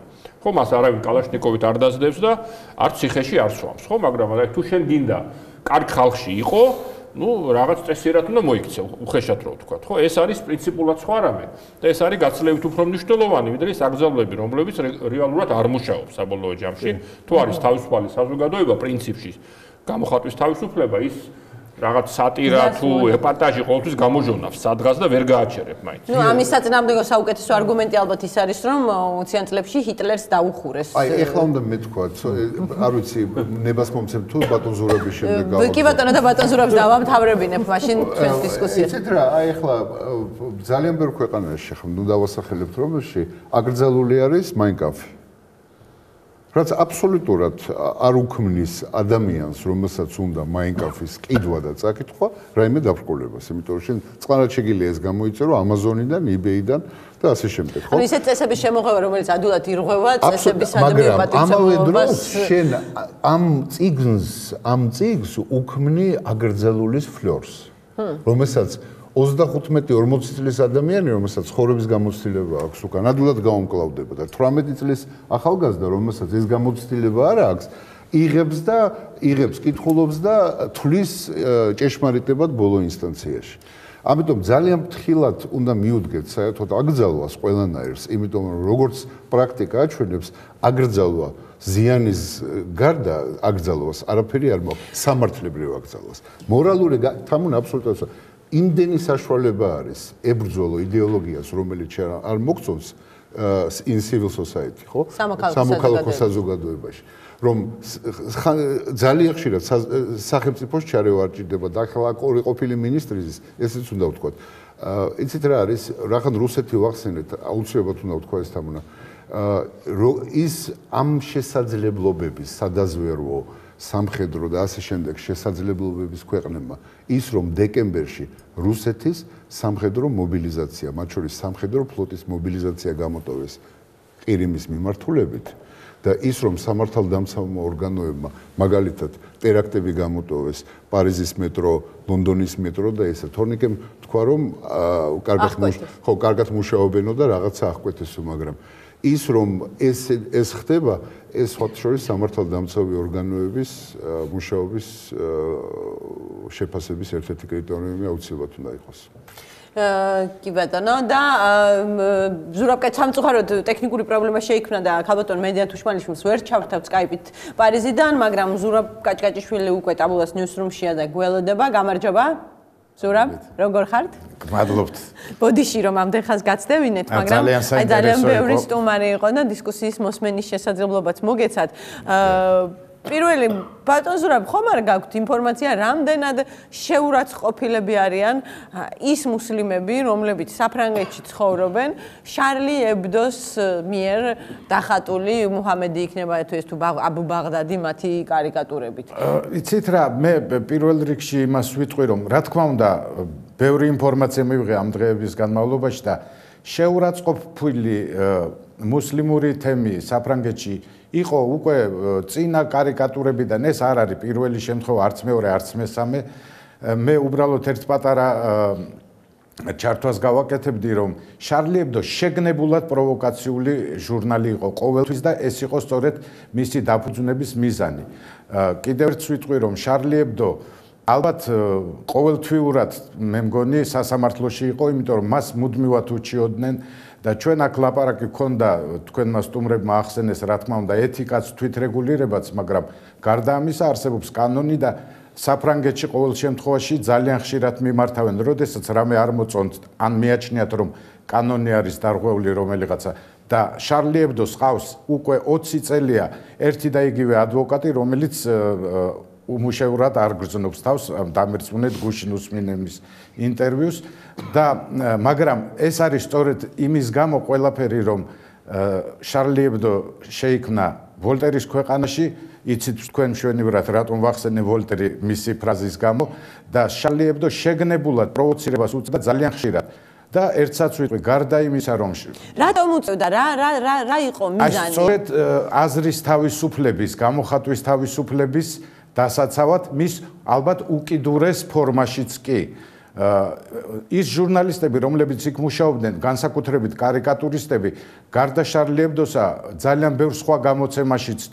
ხო, მას არავინ კალაშნიკოვით არ დაძდებს და არც ციხეში არ სვამს, ხო, მაგრამ თუ შენ გინდა კარგ ხალხში იყო, ну, რაღაც წესიერად უნდა მოიქცე, უხეშად რო ვთქვა, ხო? ეს არის პრინციპულად სხვა რამე და ეს არის გაცილებით უფრო მნიშვნელოვანი, ვიდრე ის აგზავლები, რომლებიც რეალურად არ მუშაობს საბოლოო ჯამში. თუ არის თავისუფალი საზოგადოება პრინციპში, გამოხატვის თავისუფლება, ის რაღაც სატირა თუ ეპატაჟი ყოველთვის გამოჟონავს სადღაც და ვერ გააჩერებ მაინც. ну, ამის საწინააღმდეგო საუკეთესო არგუმენტი ალბათ ის არის, რომ 20-იან წლებში ჰიტლერს დაუხურეს. აი, ეხლა უნდა მეთქვა, არ ვიცი, ნებას მომცემ თუ ბატონ ზურაბის შემდეგ გავაკეთებ. კი ბატონო და ბატონ ზურაბს დავამთავრებინებ მაშინ ჩვენს დისკუსიას. იცით რა, აი ეხლა ძალიან ბევრ ქვეყანაში ხომ ნუ დავასახელებთ, რომელში აკრძალული არის მაინკამფი. რაც აბსოლუტურად არ უქმნის ადამიანს, რომელსაც უნდა მაინკამფის ყიდვა და წაკითხვა, რაიმე დაბრკოლებას, იმიტომ რომ შენ წყარად შეგიძლია ეს გამოიწერო Amazon-იდან, eBay-დან და ასე შემდეგ, ხო? ანუ ისეთ წესების შემოღება, რომელიც ადულად ირღვევა წესების მაგრამ ამავე დროს შენ ამ წიგნს უქმნი აკრძალულის ფლორს, რომელსაც 35-40 წლის ადამიანი, რომელსაც ცხოვრების გამოცდილება აქვს, უკან ადვილად გაუმკლავდება და 18 წლის ახალგაზრდა, რომელსაც ეს გამოცდილება არ აქვს, იღებს კითხულობს და თვლის ჭეშმარიტებად ბოლო ინსტანციაში. ამიტომ ძალიან ფრთხილად უნდა მიუდგეთ საერთოდ აკრძალვას ყველანაირს, იმიტომ რომ როგორც პრაქტიკა აჩვენებს, აკრძალვა ზიანის გარდა აკრძალვას არაფერი არ მოაქვს, სამართლებრივ აკრძალვას. მორალური თამუნა აბსოლუტურად იმდენი საშუალება არის ებრძოლო იდეოლოგიას, რომელიც არ მოგწონს in civil society, ხო? სამოქალაქო საზოგადოებაში. რომ ძალიან ხშირად სახელმწიფოს ჩარევა არ ჭირდება და ახლა ყოფილი მინისტრის ესეც უნდა ვთქვათ. იცით რა არის, რახან რუსეთი ვახსენეთ, აუცილებლად უნდა ვთქვა ეს თამუნა. ის ამ შესაძლებლობების სადაზვერვო სამხედრო და ასე შემდეგ შესაძლებლობების ქვეყნებმა ის რომ დეკემბერში რუსეთის სამხედრო მობილიზაცია, მათ შორის სამხედრო ფლოტის მობილიზაცია გამოტოვეს ყირიმის მიმართულებით და ის რომ სამართალდამცავ ორგანოებმა მაგალითად ტერაქტები გამოტოვეს პარიზის მეტრო, ლონდონის მეტრო და ესე თორნიკემ თქვა რომ კარგად მუშაობენო და რაღაცა აღკვეთესო, მაგრამ ის რომ ეს ხდება, ეს სხვათა შორის სამართალდამცავი ორგანოების მუშაობის შეფასების ერთ-ერთი კრიტერიუმი აუცილებლად უნდა იყოს. კი ბატონო და ზურაბკაც სამწუხაროდ ტექნიკური პრობლემა შეიქმნა და ქალბატონ მედია თუშმანიშვილს ვერ ჩავთავთ სკაიპით პარიზიდან, მაგრამ ზურაბ კაჭკაჭიშვილი უკვე ტაბულას ნიუსრუმშია და გველოდება. გამარჯობა. ზურაბ, როგორ ხართ? მადლობთ. ბოდიში რომ ამდენ ხანს გაცდევინეთ, მაგრამ აი ძალიან ბევრი სტუმარი იყო და დისკუსიის მოსმენის შესაძლებლობაც მოგეცათ. პირველი ბატონ ზურაბ, ხომ არ გაქვთ ინფორმაცია, რამდენად შეურაცხყოფილები არიან ის მუსლიმები, რომლებიც საფრანგეთში ცხოვრობენ, შარლი ებდოს მიერ დახატული მუჰამედი იქნება თუ ეს თუ აბუ ბაღდადი მათი კარიკატურებით. იცით რა, მე პირველ რიგში იმას ვიტყვი, რომ რა თქმა უნდა, ბევრი ინფორმაცია მივიღე ამ დღეების განმავლობაში და შეურაცხყოფილი მუსლიმური თემი საფრანგეთში იყო უკვე წინა კარიკატურებიდან, ეს არ არის პირველი შემთხვევა, არც მეორე, არც მესამე. მე უბრალოდ ერთ პატარა ჩართვას გავაკეთებდი, რომ შარლი ებდო შეგნებულად პროვოკაციული ჟურნალი იყო ყოველთვის და ეს იყო სწორედ მისი დაფუძნების მიზანი. კიდევ ერთ ვიტყვი, რომ შარლი ებდო ალბათ ყოველთვიურად მე მგონი სასამართლოში იყო, იმიტომ რომ მას მუდმივად უჩიოდნენ და ჩვენ აქ ლაპარაკი გქონდა თქვენმა სტუმრებმა ახსენეს რა თქმა უნდა ეთიკაც თვითრეგულირებაც, მაგრამ გარდა ამისა არსებობს კანონი და საფრანგეთში ყოველ შემთხვევაში ძალიან ხშირად მიმართავენ, როდესაც რამე არ მოწონთ ან მიაჩნიათ რომ კანონი არის დარღვეული რომელიღაცა და შარლი ებდოს ყავს უკვე 20 წელია ერთი და იგივე ადვოკატი, რომელიც უმუშევრად არ გრძნობს თავს დამერწმუნედ გუშინ უსმინემის ინტერვიუს და მაგრამ ეს არის სწორედ იმის გამო ყველაფერი რომ შარლი ებდო შეიქმნა ვოლტერის ქვეყანაში, იცით თქვენ მშვენივრად რატომ ვახსენე ვოლტერი მისი ფრაზის გამო და შარლი ებდო შეგნებულად პროვოცირებას უწევდა ძალიან ხშირად და ერთსაც ვიტყვი გარდა იმისა რომ რატომ უწევდა რა იყო მიზანი? სწორედ აზრის თავისუფლების, გამოხატვის თავისუფლების დასაცავად მის ალბათ უკიდურეს ფორმაშიც კი. ის ჟურნალისტები, რომლებიც იქ მუშაობდნენ, განსაკუთრებით კარიკატურისტები, გარდა შარლი ებდოსა ძალიან ბევრ სხვა გამოცემაშიც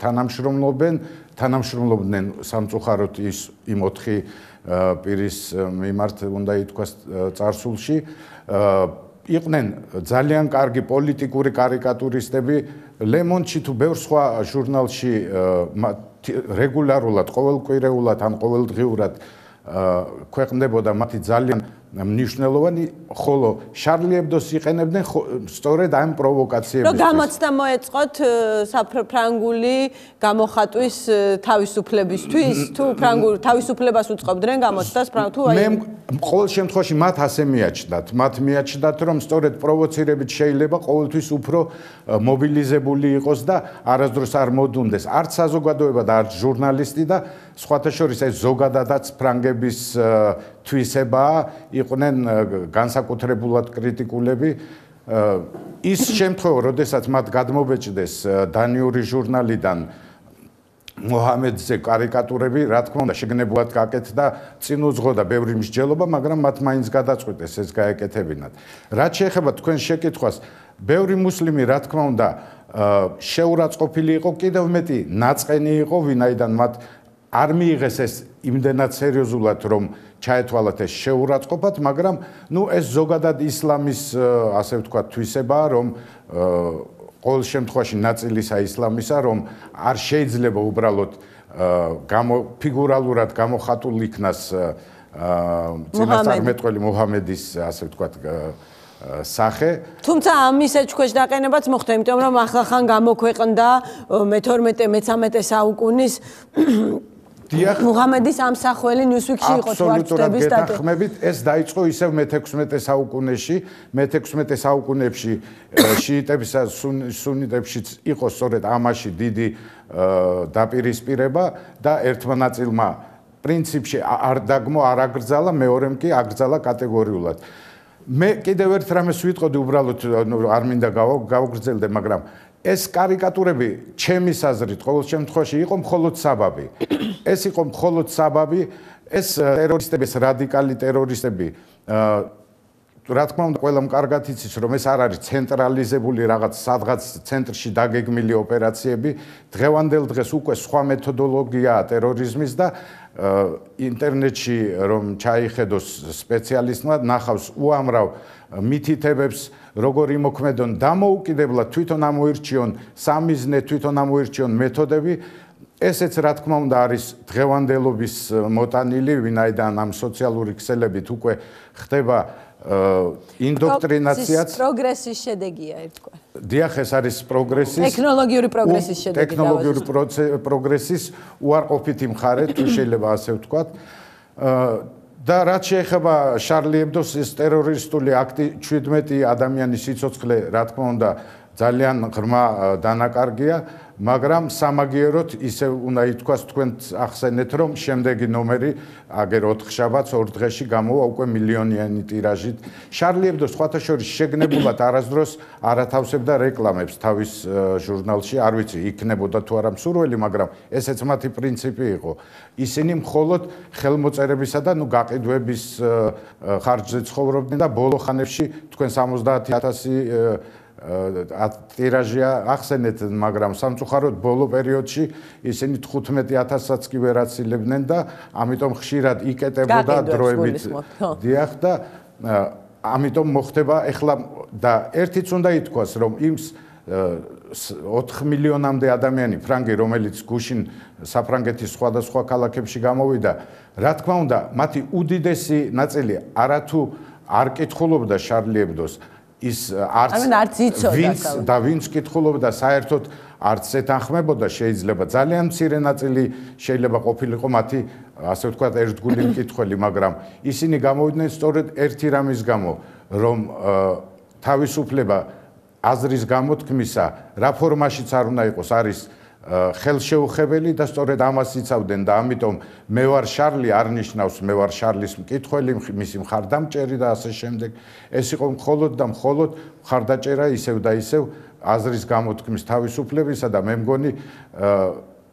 თანამშრომლობდნენ სამწუხაროდ იმ 4 პირის მიმართ უნდა ითქვას წარსულში. იყვნენ ძალიან კარგი პოლიტიკური კარიკატურისტები, ლემონში თუ ბევრ სხვა ჟურნალში რეგულარულად, ყოველკვირეულად ან ყოველდღიურად ქვეყნდებოდა მათი ძალიან მნიშვნელოვანი, ხოლო შარლი ებდოს იყენებდნენ სწორედ ამ პროვოკაციებისთვის. რომ გამოცდა მოეწყოთ საფრანგული გამოხატვის თავისუფლებისთვის, თუ ფრანგულ თავისუფლებას უწყობდნენ გამოცდას თუ მე ყოველ შემთხვევაში მათ ასე მიაჩნდათ. მათ მიაჩნდათ, რომ სწორედ პროვოცირებით შეიძლება ყოველთვის უფრო მობილიზებული იყოს და არასდროს არ მოდუნდეს არც საზოგადოება და არც ჟურნალისტი და სხვათა შორის ეს ზოგადადაც ფრანგების თვისებაა, იყვნენ განსაკუთრებულად კრიტიკულები. ის შემთხვევა, როდესაც მათ გადმობეჭდეს დანიური ჟურნალიდან მუჰამედზე კარიკატურები, რა თქმა უნდა, შეგნებულად გაკეთდა, წინ უძღოდა ბევრი მსჯელობა, მაგრამ მათ მაინც გადაწყვიტეს ეს გაეკეთებინათ. რაც შეეხება თქვენ შეკითხვას, ბევრი მუსლიმი, რა თქმა უნდა, შეურაცხყოფილი იყო, კიდევ მეტი ნაწყენი იყო, ვინაიდან მათ არ მიიღეს ეს იმდენად სერიოზულად რომ ჩაეთვალათ ეს შეურაცხყოფად, მაგრამ ეს ზოგადად ისლამის ასე ვთქვათ თვისებაა, რომ ყოველ შემთხვევაში ნაწილისა ისლამისა, რომ არ შეიძლება უბრალოდ ფიგურალურად გამოხატულ იქნას წინასწარმეტყველი მუჰამედის ასე ვთქვათ სახე. თუმცა ამის ეჭქვეშ დაყენებაც მოხდა, იმიტომ რომ ახლახან გამოქვეყნდა მე-12-მე-13 საუკუნის მუჰამედის ამსახველი Newsweek-ში იყო თვარწდების სტატია. გეთანხმებით, ეს დაიწყო ისევ მე-16 საუკუნეში, მე-16 საუკუნეებში შიიტებისა სუნიტებშიც იყო სწორედ ამაში დიდი დაპირისპირება და ერთმა ნაწილმა პრინციპში არ დაგმო, არ აგრძალა, მეორემ კი აგრძალა კატეგორიულად. მე კიდევ ერთ რამეს ვიტყოდი, უბრალოდ არ მინდა გავგრძელდე, მაგრამ ეს კარიკატურები ჩემის აზრით ყოველ შემთხვევაში იყო მხოლოდ საბაბი. ეს იყო მხოლოდ საბაბი, ეს ტერორისტები, ეს რადიკალი ტერორისტები, რა თქმა უნდა, ყველამ კარგად იცის, რომ ეს არ არის ცენტრალიზებული რაღაც სადღაც ცენტრში დაგეგმილი ოპერაციები. დღევანდელ დღეს უკვე სხვა მეთოდოლოგიაა ტერორიზმის და ინტერნეტში რომ ჩაიხედოს სპეციალისტმა, ნახავს უამრავ მითითებებს, როგორ იმოქმედონ დამოუკიდებლად, თვითონ ამოირჩიონ სამიზნე, თვითონ ამოირჩიონ მეთოდები. ესეც რა თქმა უნდა არის დღევანდელობის მოტანილი, ვინაიდან ამ სოციალური ქსელებით უკვე ხდება ინდოქტრინაციაც პროგრესის შედეგია ერთგვარ. დიახ, ეს არის პროგრესის ტექნოლოგიური პროგრესის შედეგი. ტექნოლოგიური პროგრესის უარყოფითი მხარე, თუ შეიძლება ასე ვთქვათ. და რაც შეეხება შარლი ებდოს ეს ტერორისტული აქტი 17 ადამიანის სიცოცხლე, რა თქმა უნდა, ძალიან ღრმა დანაკარგია, მაგრამ სამაგიეროდ ისე უნდა ითქვას, თქვენ ახსენეთ, რომ შემდეგი ნომერი აგერ 4 შაბათს 2 დღეში გამოვა უკვე მილიონიანი ტირაჟით. შარლი ებდო სხვათა შორის შეგნებულად არასდროს არ ათავსებდა რეკლამებს თავის ჟურნალში, არ ვიცი, იქნებოდა თუ არა მსურველი, მაგრამ ესეც მათი პრინციპი იყო. ისინი მხოლოდ ხელმოწერებისა და გაყიდვების ხარჯზე ცხოვრობდნენ და ბოლო ხანებში თქვენ 70,000 ტირაჟია ახსენეთ, მაგრამ სამწუხაროდ ბოლო პერიოდში ისინი 15,000-საც კი ვერ აცილებდნენ და ამიტომ ხშირად იკეტებოდა დროებით. დიახ და ამიტომ მოხდება ეხლა და ერთიც უნდა ითქვას, რომ იმ 4 მილიონამდე ადამიანი ფრანგი, რომელიც გუშინ საფრანგეთის სხვადასხვა ქალაქებში გამოვიდა, რა თქმა უნდა, მათი უდიდესი ნაწილი არათუ არ კითხულობდა შარლი ებდოს ის ვინც კითხულობდა საერთოდ არც ეთანხმებოდა, შეიძლება ძალიან მცირე ნაწილი შეიძლება ყოფილიყო მათი ასე ვთქვათ ერთგული მკითხველი, მაგრამ ისინი გამოვიდნენ სწორედ ერთი რამის გამო, რომ თავისუფლება აზრის გამოთქმისა რა ფორმაშიც არ უნდა იყოს, არის ხელშეუხებელი და სწორედ ამას იცავდნენ და ამიტომ მე ვარ შარლი არ ნიშნავს მე ვარ შარლის მკითხველი, მისი მხარდამჭერი და ასე შემდეგ. ეს იყო მხოლოდ და მხოლოდ მხარდაჭერა ისევ და ისევ აზრის გამოთქმის თავისუფლებისა და მე მგონი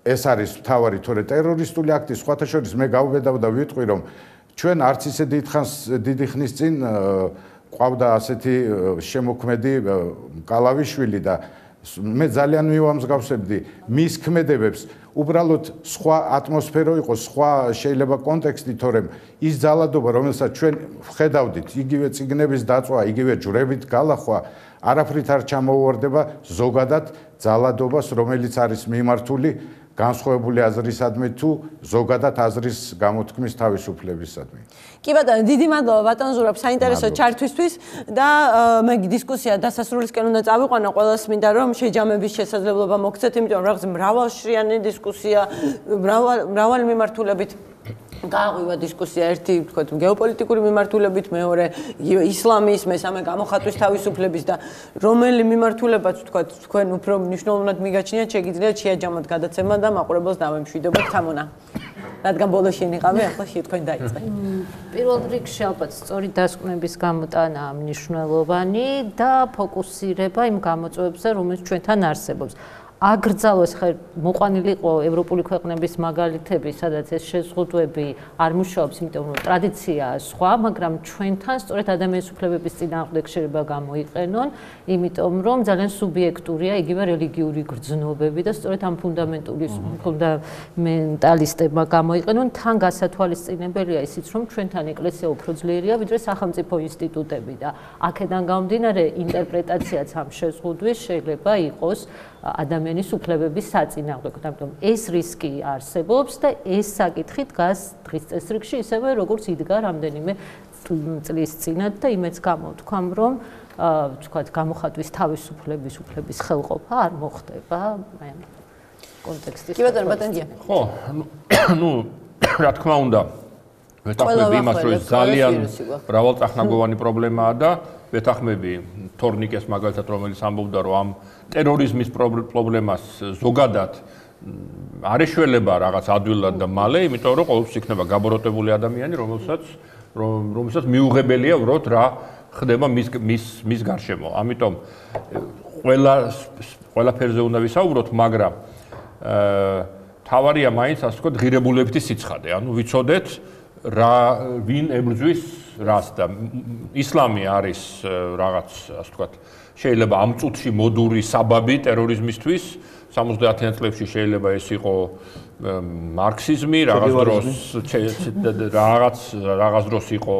ეს არის მთავარი, თორე ტერორისტული აქტი სხვათა შორის მე გავბედავ და ვიტყვი, რომ ჩვენ არც ისე დიდი ხნის წინ ყავდა ასეთი შემოქმედი კალავიშვილი და მე ძალიან მივამსგავსებდი მის ქმედებებს, უბრალოდ სხვა ატმოსფერო იყო, სხვა შეიძლება კონტექსტი, თორემ ის ძალადობა, რომელსაც ჩვენ ვხედავდით, იგივე წიგნების დაწვა, იგივე ჯვრებით გალახვა, არაფრით არ ჩამოუვარდება ზოგადად ძალადობას, რომელიც არის მიმართული განსხვავებული აზრისადმი თუ ზოგადად აზრის გამოთქმის თავისუფლებისადმი. კი ბატონო, დიდი მადლობა ბატონ ზურაბ, საინტერესო ჩართვისთვის და მე დისკუსია დასასრულისკენ უნდა წავიყვანო, ყველას მინდა რომ შეჯამების შესაძლებლობა მოგცეთ, იმიტომ რომ რაღაც მრავალშრიანი დისკუსია, მრავალი მიმართულებით გააღვივა დისკუსია, ერთი ვთქვათ გეოპოლიტიკური მიმართულებით, მეორე ისლამის, მესამე გამოხატვის თავისუფლების და რომელი მიმართულებაც ვთქვათ თქვენ უფრო მნიშვნელოვნად მიგაჩნიათ, შეგიძლიათ შეაჯამოთ გადაცემა და მაყურებელს დავემშვიდობოთ თამონა. რადგან ბოლოს შენიღავი, ახლა თქვენ დაიწყეთ. პირველ რიგში ალბათ სწორი დასკვნების გამოტანა მნიშვნელოვანი და ფოკუსირება იმ გამოწვევებზე, რომელიც ჩვენთან არსებობს. აგრძალოს ხარ მოყვანილი იყო ევროპული ქვეყნების მაგალითები, სადაც ეს შეზღუდვები არ მუშაობს, იმიტომ რომ ტრადიციაა სხვა, მაგრამ ჩვენთან სწორედ ადამიანის უფლებების წინააღმდეგ შეიძლება გამოიყენონ, იმიტომ რომ ძალიან სუბიექტურია იგივე რელიგიური გრძნობები და სწორედ ამ ფუნდამენტალისტებმა გამოიყენონ. თან გასათვალისწინებელია ისიც, რომ ჩვენთან ეკლესია უფრო ძლიერია, ვიდრე სახელმწიფო ინსტიტუტები და აქედან გამომდინარე ინტერპრეტაციაც ამ შეზღუდვის შეიძლება იყოს ადამიანის უფლებების საწინააღმდეგო. ამიტომ ეს რისკი არსებობს და ეს საკითხი დგას დღის წესრიგში ისევე როგორც იდგა რამდენიმე წლის წინათ და იმეც გამოვთქვამ, რომ ვთქვათ, გამოხატვის თავისუფლების უფლების ხელყოფა არ მოხდება აი ამ კონტექსტის. კი ბატონო გია. ხო, ნუ რა თქმა უნდა ვეთანხმები იმას, რომ ძალიან მრავალწახნაგოვანი პრობლემაა და ვეთანხმები თორნიკეს მაგალითად, რომელიც ამბობდა, რომ ამ ტერორიზმის პრობლემას ზოგადად არ ეშველება რაღაც ადვილად და მალე, იმიტომ რომ ყოველთვის იქნება გაბოროტებული ადამიანი, რომელსაც მიუღებელია ვროთ რა ხდება მის გარშემო. ამიტომ ყველაფერზე უნდა ვისაუბროთ, მაგრამ თავარია მაინც ასე ვთქვათ ღირებულებითი სიცხადე. ანუ ვიცოდეთ ვინ ებრძვის რას და ისლამი არის რაღაც ასე ვთქვათ შეიძლება ამ წუთში მოდური საბაბი ტერორიზმისთვის 70-იან წლებში შეიძლება ეს იყო მარქსიზმი რაღაც დროს იყო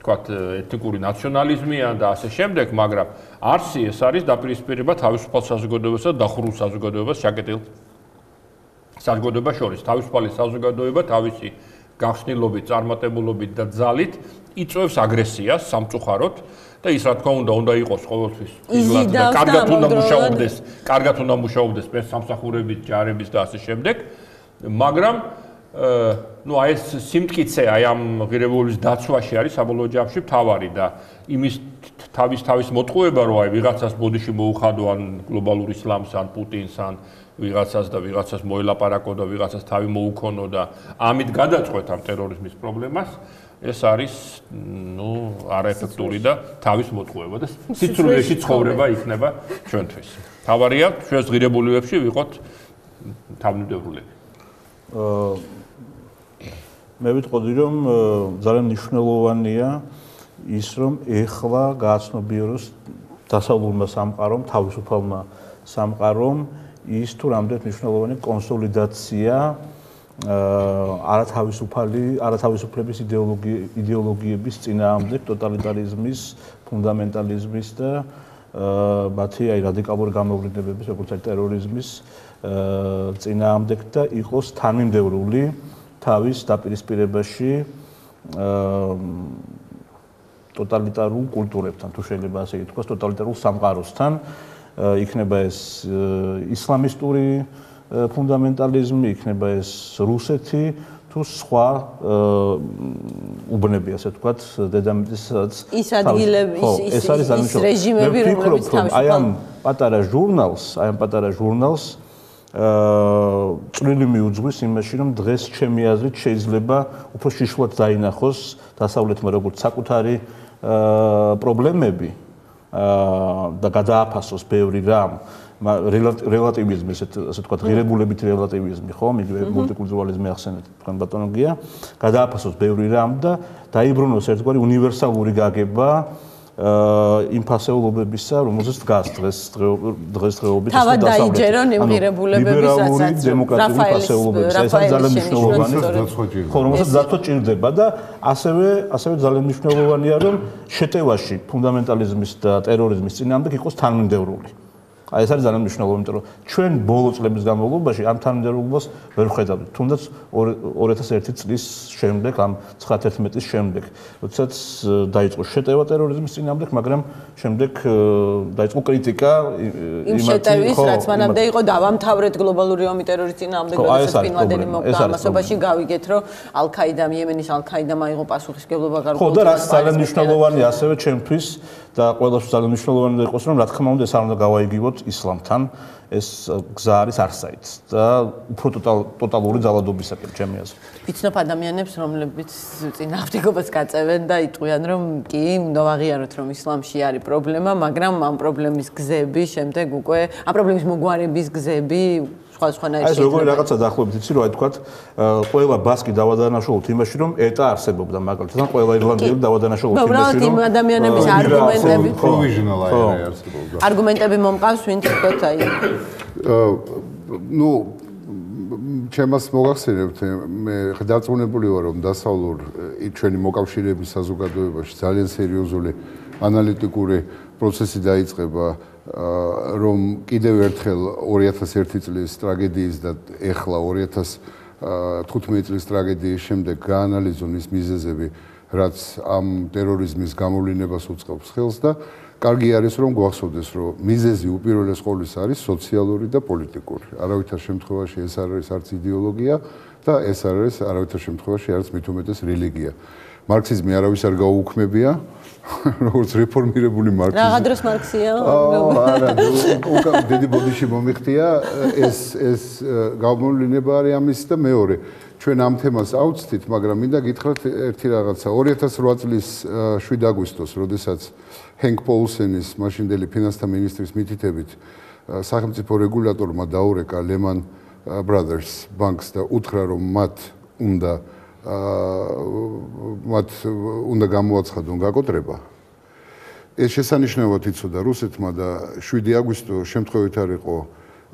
ვთქვათ ეთნიკური ნაციონალიზმი და ასე შემდეგ, მაგრამ არსი ეს არის დაპირისპირება თავისუფალ საზოგადოებასა და დახურულ საზოგადოებას შეკეტილ საზოგადოებას შორის. თავისუფალი საზოგადოება თავისი გახსნილობით, წარმატებულობით და ძალით იწვევს აგრესიას სამწუხაროდ და ის რა თქმა უნდა იყოს ყოველთვის ფიზიკურად და კარგად უნდა მუშაობდეს სამსახურებით, ჯარების და ასე შემდეგ, მაგრამ ნუ აი ეს სიმტკიცე აი ამ ღირებულების დაცვაში არის საბოლოო ჯამში მთავარი და იმის თავის მოტყუება რომ აი ვიღაცას ბოდიში მოუხადო ან გლობალურ ისლამს ან პუტინს ან ვიღაცას და ვიღაცას მოელაპარაკო და ვიღაცას თავი მოუქონო და ამით გადაწყვეტ ამ ტერორიზმის პრობლემას, ეს არის ნუ არაეფექტური და თავის მოტყუება და სიცრუეში ცხოვრება იქნება ჩვენთვის. თავარია ჩვენს ღირებულებებში ვიყოთ თავმჯდომარეები. მე ვიტყოდი რომ ძალიან მნიშვნელოვანია ის რომ ეხლა გააცნობიეროს დასავლურმა სამყარომ, თავისუფალმა სამყარომ ის თუ რამდენად მნიშვნელოვანი კონსოლიდაცია არათავისუფლების იდეოლოგიების წინააღმდეგ, ტოტალიტარიზმის, ფუნდამენტალიზმის და მათი აი რადიკალური გამოვლენებების, როგორც აი ტერორიზმის წინააღმდეგ და იყოს თანმიმდევრული თავის დაპირისპირებაში ტოტალიტარულ კულტურებთან, თუ შეიძლება ასე ითქვას, ტოტალიტარულ სამყაროსთან, იქნება ეს ისლამისტური ფუნდამენტალიზმი, იქნება ეს რუსეთი, თუ სხვა უბნები, ასე ვთქვათ, დედამიწის ის ადგილები, ის რეჟიმები, რომლებიც თავისუფალ აი ამ პატარა ჟურნალს წვლილი მიუძღვის იმაში, რომ დღეს ჩემი აზრით შეიძლება უფრო შიშულად დაინახოს დასავლეთმა როგორც საკუთარი პრობლემები და გადააფასოს ბევრი რამ რელატივიზმი, ასე ვთქვათ, ღირებულებით რელატივიზმი, ხო, მიგივე მულტიკულტურალიზმი ახსენეთ თქვენ ბატონო გია, გადააფასოს ბევრი რამ და დაიბრუნოს ერთგვარი უნივერსალური გაგება იმ ფასეულობებისა, რომელზეც დგას დღესდღეობით თავად დაიჯერონ იმ ღირებულებებისაც დემოკრატიული ფასეულობების. ეს არის ძალიან მნიშვნელოვანი, ხო, რომელსაც დაცვა ჭირდება და ასევე ძალიან მნიშვნელოვანია, რომ შეტევაში ფუნდამენტალიზმის და ტერორიზმის წინააღმდეგ იყოს თანმიმდევრული. აი ეს არის ძალიან მნიშვნელოვანი, იმიტომ რომ ჩვენ ბოლო წლების განმავლობაში ამ თანმიმდევრულობას ვერ ვხედავთ, თუნდაც 2001 წლის შემდეგ, ამ 9-11 წლის შემდეგ, როდესაც დაიწყო შეტევა ტერორიზმის წინააღმდეგ, მაგრამ შემდეგ დაიწყო კრიტიკა იმ შეტევის, რაც მანამდე იყო დავამთავრეთ გლობალური ომი ტერორის წინააღმდეგ, როდესაც ბინ ლადენი მოკვდა ამასობაში, გავიგეთ, რომ ალ-ქაიდამ, იემენის ალ-ქაიდამ აიღო პასუხისმგებლობა გარკვეულ. ხო და რაც ძალიან მნიშვნელოვანია ასევე ჩემთვის და ყველას ძალიან მნიშვნელოვანი იყოს, რომ რა თქმა უნდა ეს არ უნდა გავაიგივოთ ისლამთან. ეს გზა არის არსაით და უფრო ტოტალური ძალადობისაკენ ჩემი აზრით. ვიცნობ ადამიანებს, რომლებიც წინააღმდეგობას გაწევენ და იტყვიან, რომ კი, უნდა ვაღიაროთ, რომ ისლამში არის პრობლემა, მაგრამ ამ პრობლემის გზები შემდეგ უკვე ამ პრობლემის მოგვარების გზები სხვადასხვანაირად ეს როგორი რაღაცა დაახლოებით იცი რომ აი თქვათ ყველა ბასკი დავადანაშაულოთ იმაში რომ ეტა არსებობდა მაგალითად ან ყველა ირლანდიელი დავადანაშაულოთ იმაში რომ ადამიანების არგუმენტები provisional არსებობდა არგუმენტები მომყავს ვინც თქვათ აი ну ჩემს მოგახსენებთ მე დარწმუნებული ვარ რომ დასავლურ ჩვენი მოკავშირეების საზოგადოებაში ძალიან სერიოზული ანალიტიკური პროცესი დაიწყება რომ კიდევ ერთხელ 2001 წლის ტრაგედიის და ეხლა 2015 წლის ტრაგედიის შემდეგ გაანალიზონ ის მიზეზები, რაც ამ ტერორიზმის გამოვლინებას უწყობს ხელს და კარგი არის რომ გვახსოვდეს რომ მიზეზი უპირველეს ყოვლისა არის სოციალური და პოლიტიკური. არავითარ შემთხვევაში ეს არ არის არც იდეოლოგია და ეს არ არის არავითარ შემთხვევაში არც მით უმეტეს რელიგია. მარქსიზმი არავის არ გაუუქმებია როგორც რეფორმირებული მარქსიზმი. რა დროს მარქსია? არა, უკან დიდი ბოდიში მომიხდია ეს გამოვლენა არის ამის და მეორე ჩვენ ამ თემას ავწთით, მაგრამ მინდა გითხრათ ერთი რაღაცა. 2008 წლის 7 აგვისტოს, როდესაც ჰენკ პოლსენის მაშინდელი ფინანსთა მინისტრის მითითებით სახელმწიფო რეგულატორმა დაურეკა Lehman Brothers ბანკს და უთხრა რომ მათ უნდა გამოაცხადონ გაკოტრება. ეს შესანიშნავად იცოდა რუსეთმა და 7 აგვისტო შემთხვევით არ იყო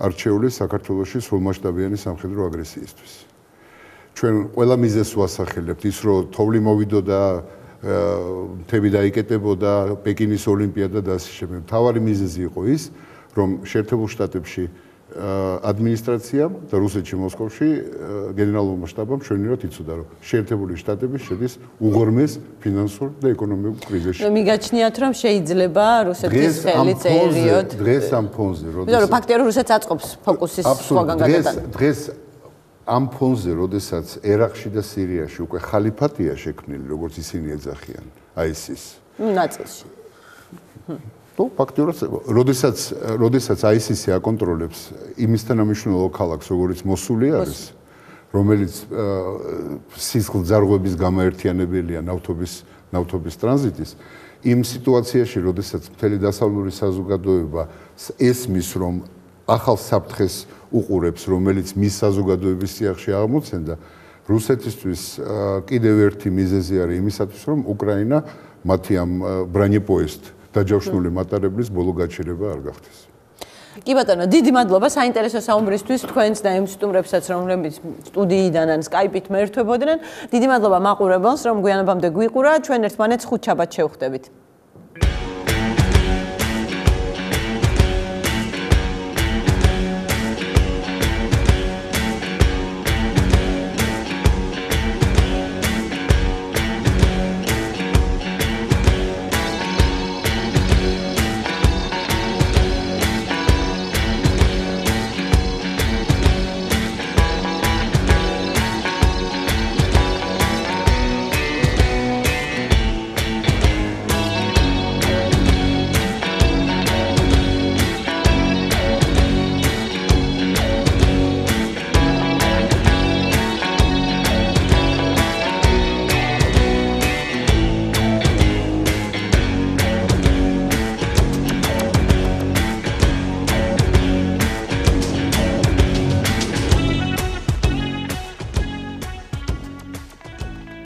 არჩეული საქართველოში სრულმასშტაბიანი სამხედრო აგრესიისთვის. ჩვენ ყველა მიზეზს ვასახელებთ ის რომ თოვლი მოვიდოდა მთები დაიკეტებოდა პეკინის ოლიმპიადა და ასე შემდეგ. მთავარი მიზეზი იყო ის რომ შეერთებულ შტატებში ადმინისტრაციამ და რუსეთში მოსკოვში გენერალურმა შტაბამ ჩვენიერად იცოდა რომ შეერთებული შტატები შედის უღრმეს ფინანსურ და ეკონომიკურ კრიზისში. მიგაჩნიათ რომ შეიძლება რუსეთის ხელი წერიოთ დღეს ამ ფონზე როდესაც ფაქტია რომ რუსეთს აწყობს ფოკუსის სხვაგან გადატანა. დღეს ამ ფონზე როდესაც ერაყში და სირიაში უკვე ხალიფატია შექმნილი როგორც ისინი ეძახიან ISIS ნაწილში ну фактიურად როდესაც ISIS-ი აკონტროლებს იმის თანამშრომლო ქალაქს როგორც მოსული არის რომელიც სისხლძარღვების გამაერთიანებელია ნავთობის ტრანზიტის იმ სიტუაციაში როდესაც მთელი დასავლური საზოგადოება ესმის რომ ახალ საფრთხეს უყურებს რომელიც მის საზოგადოების სიახში აღმოცენდა რუსეთისთვის კიდევ ერთი მიზეზი არის იმისათვის რომ უკრაინა მათი ამ ბრანიპოესტ დაჯავშნული მატარებლის ბოლო გაჩერება არ გახდეს. კი ბატონო, დიდი მადლობა საინტერესო საუბრისთვის თქვენს და იმ სტუმრებსაც, რომლებიც სტუდიიდან ან სკაიპით მეერთვებოდნენ. დიდი მადლობა მაყურებელს, რომ გვიანობამდე გვიყურა. ჩვენ ერთმანეთს ხუთშაბათს შევხვდებით.